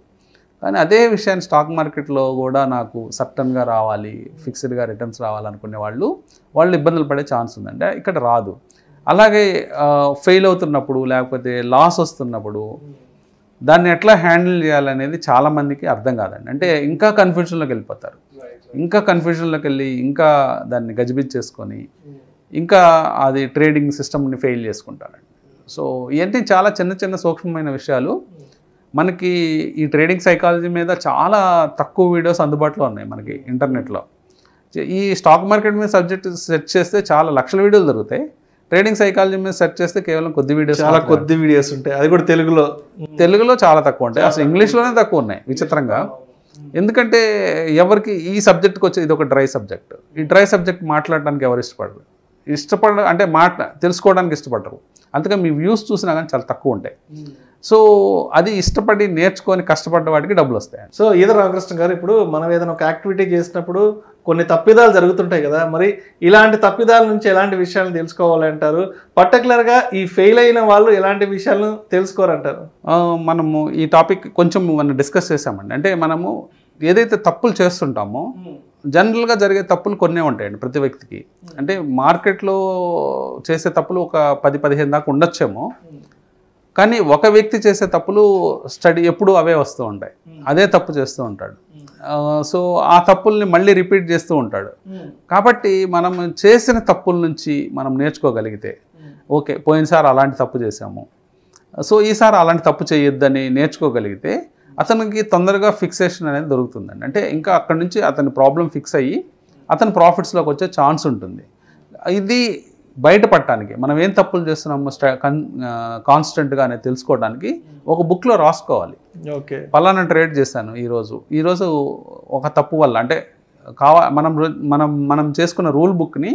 కానీ అదే విషయాన్ని స్టాక్ మార్కెట్లో కూడా నాకు సర్టన్గా రావాలి, ఫిక్స్డ్గా రిటర్న్స్ రావాలనుకునే వాళ్ళు ఇబ్బందులు పడే ఛాన్స్ ఉంది. అంటే ఇక్కడ రాదు. అలాగే ఫెయిల్ అవుతున్నప్పుడు లేకపోతే లాస్ వస్తున్నప్పుడు దాన్ని ఎట్లా హ్యాండిల్ చేయాలనేది చాలామందికి అర్థం కాదండి. అంటే ఇంకా కన్ఫ్యూజన్లోకి వెళ్ళిపోతారు. ఇంకా కన్ఫ్యూజన్లోకి వెళ్ళి ఇంకా దాన్ని గజిబిజ్ చేసుకొని ఇంకా అది ట్రేడింగ్ సిస్టమ్ని ఫెయిల్ చేసుకుంటారండి. సో ఇవన్నీ చాలా చిన్న చిన్న సూక్ష్మమైన విషయాలు. మనకి ఈ ట్రేడింగ్ సైకాలజీ మీద చాలా తక్కువ వీడియోస్ అందుబాటులో ఉన్నాయి మనకి ఇంటర్నెట్లో. ఈ స్టాక్ మార్కెట్ మీద సబ్జెక్ట్ సెర్చ్ చేస్తే చాలా లక్షల వీడియోలు దొరుకుతాయి. ట్రేడింగ్ సైకాలజీ మీద సెర్చ్ చేస్తే కేవలం కొద్ది వీడియోస్ ఉంటాయి. అది కూడా తెలుగులో చాలా తక్కువ ఉంటాయి. అసలు ఇంగ్లీష్లోనే తక్కువ ఉన్నాయి విచిత్రంగా. ఎందుకంటే ఎవరికి ఈ సబ్జెక్ట్కి వచ్చి ఇది ఒక డ్రై సబ్జెక్ట్. ఈ డ్రై సబ్జెక్ట్ మాట్లాడడానికి ఎవరు ఇష్టపడరు అంటే తెలుసుకోవడానికి ఇష్టపడరు. అందుకని మీ వ్యూస్ చూసినా కానీ చాలా తక్కువ ఉంటాయి. సో అది ఇష్టపడి నేర్చుకొని కష్టపడ్డ వాటికి డబ్బులు వస్తాయి. సో ఈదర్ రామకృష్ణ గారు, ఇప్పుడు మనం ఏదైనా ఒక యాక్టివిటీ చేసినప్పుడు కొన్ని తప్పిదాలు జరుగుతుంటాయి కదా, మరి ఇలాంటి తప్పిదాల నుంచి ఎలాంటి విషయాలను తెలుసుకోవాలంటారు? పర్టికులర్గా ఈ ఫెయిల్ అయిన వాళ్ళు ఎలాంటి విషయాలను తెలుసుకోరంటారు? మనము ఈ టాపిక్ కొంచెం మనం డిస్కస్ చేసామండి. అంటే మనము ఏదైతే తప్పులు చేస్తుంటామో జనరల్గా జరిగే తప్పులు కొన్నే ఉంటాయండి ప్రతి వ్యక్తికి. అంటే మార్కెట్లో చేసే తప్పులు ఒక 10-15 దాకా ఉండొచ్చేమో, కానీ ఒక వ్యక్తి చేసే తప్పులు ఎప్పుడు అవే వస్తూ ఉంటాయి. అదే తప్పు చేస్తూ ఉంటాడు. సో ఆ తప్పుల్ని మళ్ళీ రిపీట్ చేస్తూ ఉంటాడు. కాబట్టి మనం చేసిన తప్పుల నుంచి మనం నేర్చుకోగలిగితే, ఓకే పోయినసారి అలాంటి తప్పు చేసాము, సో ఈసారి అలాంటి తప్పు చేయొద్దని నేర్చుకోగలిగితే అతనికి తొందరగా ఫిక్సేషన్ అనేది దొరుకుతుందండి. అంటే ఇంకా అక్కడి నుంచి అతని ప్రాబ్లం ఫిక్స్ అయ్యి అతని ప్రాఫిట్స్లోకి వచ్చే ఛాన్స్ ఉంటుంది. ఇది బయటపడటానికి మనం ఏం తప్పులు చేస్తున్నామో కాన్స్టెంట్గా అనేది తెలుసుకోవడానికి ఒక బుక్లో రాసుకోవాలి. ఓకే, పలానా ట్రేడ్ చేశాను ఈరోజు ఒక తప్పు వల్ల, అంటే మనం చేసుకున్న రూల్ బుక్ని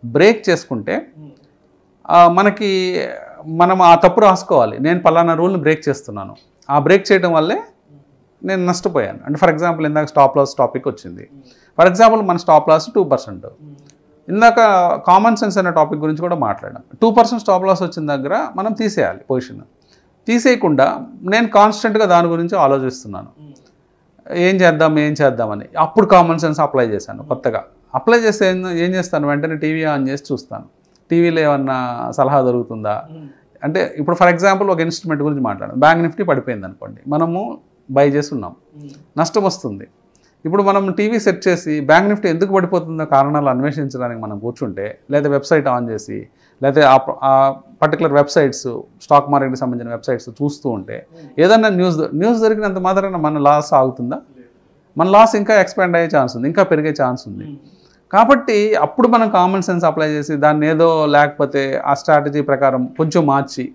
బ్రేక్ చేసుకుంటే మనం ఆ తప్పు రాసుకోవాలి. నేను పలానా రూల్ని బ్రేక్ చేస్తున్నాను, ఆ బ్రేక్ చేయడం వల్లే నేను నష్టపోయాను. అంటే ఫర్ ఎగ్జాంపుల్ ఇందాక స్టాప్ లాస్ టాపిక్ వచ్చింది. ఫర్ ఎగ్జాంపుల్ మన స్టాప్ లాస్ 2%. ఇందాక కామన్ సెన్స్ అనే టాపిక్ గురించి కూడా మాట్లాడాం. 2% స్టాప్ లాస్ వచ్చిన దగ్గర మనం తీసేయాలి పొజిషన్. తీసేయకుండా నేను కాన్స్టెంట్గా దాని గురించి ఆలోచిస్తున్నాను, ఏం చేద్దామని. అప్పుడు కామన్ సెన్స్ అప్లై చేశాను. కొత్తగా అప్లై చేస్తే ఏం చేస్తాను, వెంటనే టీవీ ఆన్ చేసి చూస్తాను, టీవీలో ఏమన్నా సలహా దొరుకుతుందా. అంటే ఇప్పుడు ఫర్ ఎగ్జాంపుల్ ఒక ఇన్స్ట్రుమెంట్ గురించి మాట్లాడాం. బ్యాంక్ నిఫ్టీ పడిపోయింది అనుకోండి, మనము బై చేస్తున్నాం, నష్టం వస్తుంది. ఇప్పుడు మనం టీవీ సెట్ చేసి బ్యాంక్ నిఫ్టీ ఎందుకు పడిపోతుందో కారణాలు అన్వేషించడానికి మనం కూర్చుంటే, లేదా వెబ్సైట్ ఆన్ చేసి, లేదా ఆ పర్టికులర్ వెబ్సైట్స్ స్టాక్ మార్కెట్కి సంబంధించిన వెబ్సైట్స్ చూస్తూ ఉంటే ఏదన్నా న్యూస్ దొరికినంత మాత్రాన మన లాస్ ఆగుతుందా? మన లాస్ ఇంకా ఎక్స్పాండ్ అయ్యే ఛాన్స్ ఉంది, ఇంకా పెరిగే ఛాన్స్ ఉంది. కాబట్టి అప్పుడు మనం కామన్ సెన్స్ అప్లై చేసి దాన్ని ఏదో లేకపోతే ఆ స్ట్రాటజీ ప్రకారం కొంచెం మార్చి,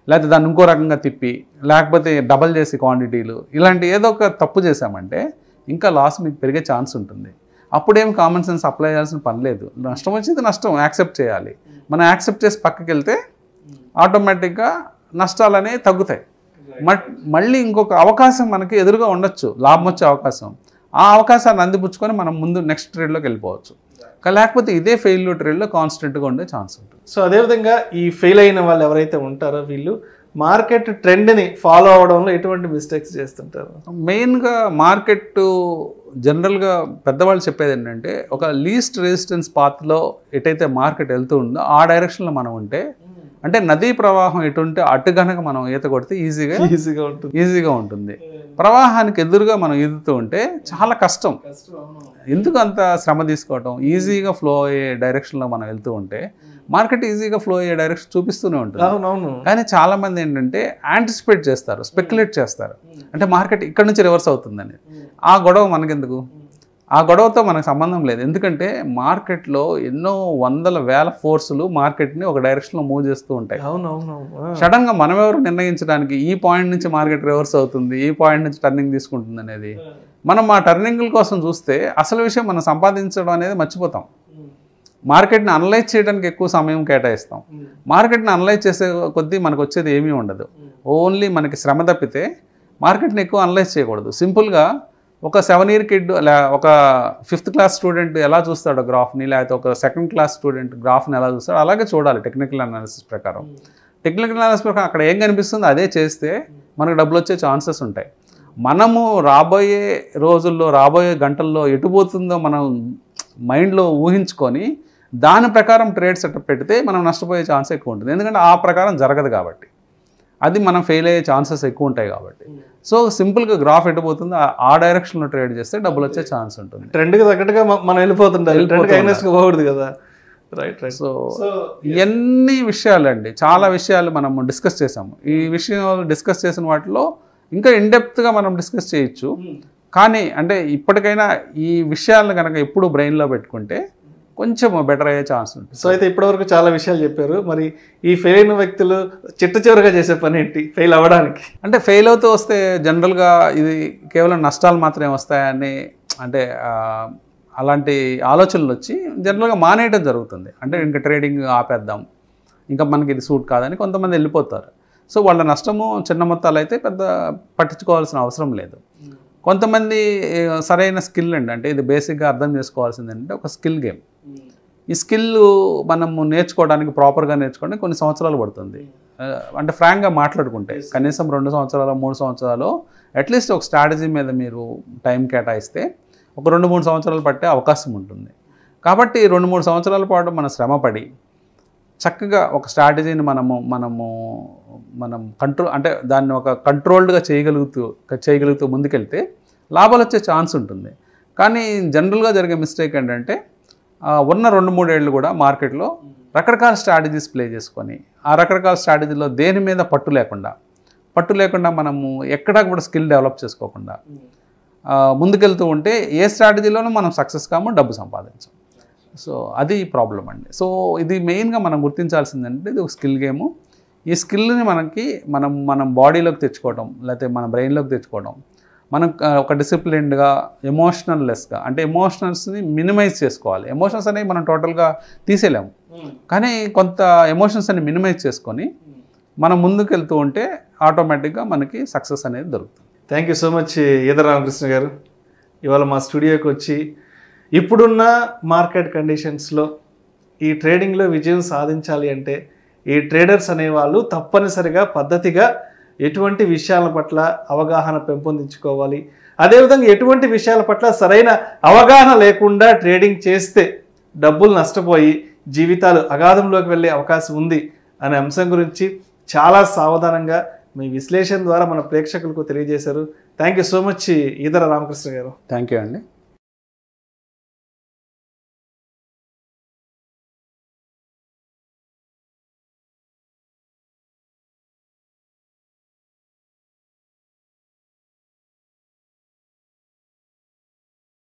లేకపోతే దాన్ని ఇంకో రకంగా తిప్పి, లేకపోతే డబల్ చేసి క్వాంటిటీలు, ఇలాంటి ఏదో ఒక తప్పు చేసామంటే ఇంకా లాస్ మీకు పెరిగే ఛాన్స్ ఉంటుంది. అప్పుడేం కామన్ సెన్స్ అప్లై చేయాల్సిన పని లేదు. నష్టం వచ్చింది నష్టం యాక్సెప్ట్ చేయాలి. మనం యాక్సెప్ట్ చేసి పక్కకి వెళ్తే ఆటోమేటిక్గా నష్టాలు అనేవి తగ్గుతాయి. మళ్ళీ ఇంకొక అవకాశం మనకి ఎదురుగా ఉండొచ్చు, లాభం వచ్చే అవకాశం. ఆ అవకాశాన్ని అందిపుచ్చుకొని మనం ముందు నెక్స్ట్ ట్రేడ్లోకి వెళ్ళిపోవచ్చు. లేకపోతే ఇదే ఫెయిల్యూర్ ట్రేడ్లో కాన్స్టెంట్గా ఉండే ఛాన్స్ ఉంటుంది. సో అదేవిధంగా ఈ ఫెయిల్ అయిన వాళ్ళు ఎవరైతే ఉంటారో వీళ్ళు మార్కెట్ ట్రెండ్ని ఫాలో అవడంలో ఎటువంటి మిస్టేక్స్ చేస్తుంటారు? మెయిన్గా మార్కెట్ జనరల్గా పెద్దవాళ్ళు చెప్పేది ఏంటంటే, ఒక లీస్ట్ రెసిస్టెన్స్ పాత్లో ఎటైతే మార్కెట్ వెళ్తూ ఉందో ఆ డైరెక్షన్లో మనం ఉంటే, అంటే నదీ ప్రవాహం ఎటు ఉంటే అటు కనుక మనం ఈత కొడితే ఈజీగా ఉంటుంది. ప్రవాహానికి ఎదురుగా మనం ఈదుతూ ఉంటే చాలా కష్టం. ఎందుకు అంత శ్రమ తీసుకోవటం? ఈజీగా ఫ్లో అయ్యే డైరెక్షన్లో మనం వెళ్తూ ఉంటే మార్కెట్ ఈజీగా ఫ్లో అయ్యే డైరెక్షన్ చూపిస్తూనే ఉంటుంది. కానీ చాలా మంది ఏంటంటే యాంటిసిపేట్ చేస్తారు, స్పెక్యులేట్ చేస్తారు. అంటే మార్కెట్ ఇక్కడ నుంచి రివర్స్ అవుతుందని. ఆ గొడవ మనకెందుకు? ఆ గొడవతో మనకు సంబంధం లేదు. ఎందుకంటే మార్కెట్లో ఎన్నో వందల వేల ఫోర్సులు మార్కెట్ని ఒక డైరెక్షన్లో మూవ్ చేస్తూ ఉంటాయి. సడన్గా మనం ఎవరు నిర్ణయించడానికి ఈ పాయింట్ నుంచి మార్కెట్ రివర్స్ అవుతుంది, ఈ పాయింట్ నుంచి టర్నింగ్ తీసుకుంటుంది అనేది? మనం ఆ టర్నింగ్ల కోసం చూస్తే అసలు విషయం మనం సంపాదించడం అనేది మర్చిపోతాం. మార్కెట్ని అనలైజ్ చేయడానికి ఎక్కువ సమయం కేటాయిస్తాం. మార్కెట్ని అనలైజ్ చేసే కొద్దీ మనకు వచ్చేది ఏమీ ఉండదు. ఓన్లీ మనకి శ్రమ తప్పితే మార్కెట్ని ఎక్కువ అనలైజ్ చేయకూడదు. సింపుల్గా ఒక 7 year కిడ్ ఒక 5th class స్టూడెంట్ ఎలా చూస్తాడో గ్రాఫ్ని, లేకపోతే ఒక 2nd class స్టూడెంట్ గ్రాఫ్ని ఎలా చూస్తాడో అలాగే చూడాలి టెక్నికల్ అనాలిసిస్ ప్రకారం. టెక్నికల్ అనాలిసిస్ ప్రకారం అక్కడ ఏం కనిపిస్తుందో అదే చేస్తే మనకు డబ్బులు వచ్చే ఛాన్సెస్ ఉంటాయి. మనము రాబోయే రోజుల్లో, రాబోయే గంటల్లో ఎటు పోతుందో మనం మైండ్లో ఊహించుకొని దాని ప్రకారం ట్రేడ్ సెటప్ పెడితే మనం నష్టపోయే ఛాన్స్ ఎక్కువ ఉంటుంది. ఎందుకంటే ఆ ప్రకారం జరగదు కాబట్టి, అది మనం ఫెయిల్ అయ్యే ఛాన్సెస్ ఎక్కువ ఉంటాయి కాబట్టి. సో సింపుల్గా గ్రాఫ్ ఎటు పోతుందో ఆ డైరెక్షన్లో ట్రేడ్ చేస్తే డబ్బులు వచ్చే ఛాన్స్ ఉంటుంది. ట్రెండ్కి తగ్గట్టుగా మనం వెళ్ళిపోతుంటాం, ట్రెండ్కి అగైనెస్ట్గా పోకూడదు కదా. రైట్. సో ఇవన్నీ విషయాలండి, చాలా విషయాలు మనం డిస్కస్ చేసాము. ఈ విషయాలు డిస్కస్ చేసిన వాటిలో ఇంకా ఇన్డెప్త్గా మనం డిస్కస్ చేయొచ్చు. కానీ అంటే ఇప్పటికైనా ఈ విషయాలను కనుక ఎప్పుడు బ్రెయిన్లో పెట్టుకుంటే కొంచెం బెటర్ అయ్యే ఛాన్స్ ఉంటుంది. సో అయితే ఇప్పటివరకు చాలా విషయాలు చెప్పారు. మరి ఈ ఫెయిల్ అయిన వ్యక్తులు చివరిగా చేసే పని ఏంటి ఫెయిల్ అవ్వడానికి? అంటే ఫెయిల్ అవుతూ వస్తే జనరల్గా ఇది కేవలం నష్టాలు మాత్రమే వస్తాయని, అంటే అలాంటి ఆలోచనలు వచ్చి జనరల్గా మానేయడం జరుగుతుంది. అంటే ఇంకా ట్రేడింగ్ ఆపేద్దాం, ఇంకా మనకి ఇది సూట్ కాదని కొంతమంది వెళ్ళిపోతారు. సో వాళ్ళ నష్టము చిన్న మొత్తాలు అయితే పెద్ద పట్టించుకోవాల్సిన అవసరం లేదు. కొంతమంది సరైన స్కిల్ అండి, అంటే ఇది బేసిక్గా అర్థం చేసుకోవాల్సింది అంటే ఒక స్కిల్ గేమ్. ఈ స్కిల్ మనము నేర్చుకోవడానికి, ప్రాపర్గా నేర్చుకోవడానికి కొన్ని సంవత్సరాలు పడుతుంది. అంటే ఫ్రాంక్గా మాట్లాడుకుంటే కనీసం 2 సంవత్సరాలు 3 సంవత్సరాలు అట్లీస్ట్ ఒక స్ట్రాటజీ మీద మీరు టైం కేటాయిస్తే ఒక 2-3 సంవత్సరాలు పట్టే అవకాశం ఉంటుంది. కాబట్టి 2-3 సంవత్సరాల పాటు మన శ్రమపడి చక్కగా ఒక స్ట్రాటజీని మనం కంట్రోల్, అంటే దాన్ని ఒక కంట్రోల్డ్గా చేయగలుగుతూ ముందుకెళ్తే లాభాలు వచ్చే ఛాన్స్ ఉంటుంది. కానీ జనరల్గా జరిగే మిస్టేక్ ఏంటంటే ఉన్న 2-3 ఏళ్ళు కూడా మార్కెట్లో రకరకాల స్ట్రాటజీస్ ప్లే చేసుకొని ఆ రకరకాల స్ట్రాటజీలో దేని మీద పట్టు లేకుండా మనము ఎక్కడా కూడా స్కిల్ డెవలప్ చేసుకోకుండా ముందుకెళ్తూ ఉంటే ఏ స్ట్రాటజీలోనూ మనం సక్సెస్ కాము, డబ్బు సంపాదించాం. సో అది ప్రాబ్లం అండి. సో ఇది మెయిన్గా మనం గుర్తించాల్సిందంటే ఇది ఒక స్కిల్ గేము. ఈ స్కిల్ని మనం బాడీలోకి తెచ్చుకోవడం, లేకపోతే మన బ్రెయిన్లోకి తెచ్చుకోవడం, మనం ఒక డిసిప్లిన్డ్గా, ఎమోషనల్లెస్గా, అంటే ఎమోషనల్స్ని మినిమైజ్ చేసుకోవాలి. ఎమోషన్స్ అనేవి మనం టోటల్గా తీసేయలేము, కానీ కొంత ఎమోషన్స్ అని మినిమైజ్ చేసుకొని మనం ముందుకు వెళ్తూ ఉంటే ఆటోమేటిక్గా మనకి సక్సెస్ అనేది దొరుకుతుంది. Thank you so much Edara Ramakrishna గారు. ఇవాళ మా స్టూడియోకి వచ్చి ఇప్పుడున్న మార్కెట్ కండిషన్స్లో ఈ ట్రేడింగ్లో విజయం సాధించాలి అంటే ఈ ట్రేడర్స్ అనేవాళ్ళు తప్పనిసరిగా పద్ధతిగా ఎటువంటి విషయాల పట్ల అవగాహన పెంపొందించుకోవాలి, అదేవిధంగా ఎటువంటి విషయాల పట్ల సరైన అవగాహన లేకుండా ట్రేడింగ్ చేస్తే డబ్బులు నష్టపోయి జీవితాలు అగాధంలోకి వెళ్ళే అవకాశం ఉంది అనే అంశం గురించి చాలా సావధానంగా మీ విశ్లేషణ ద్వారా మన ప్రేక్షకులకు తెలియజేశారు. Thank you so much Edara Ramakrishna garu. Thank you అండి.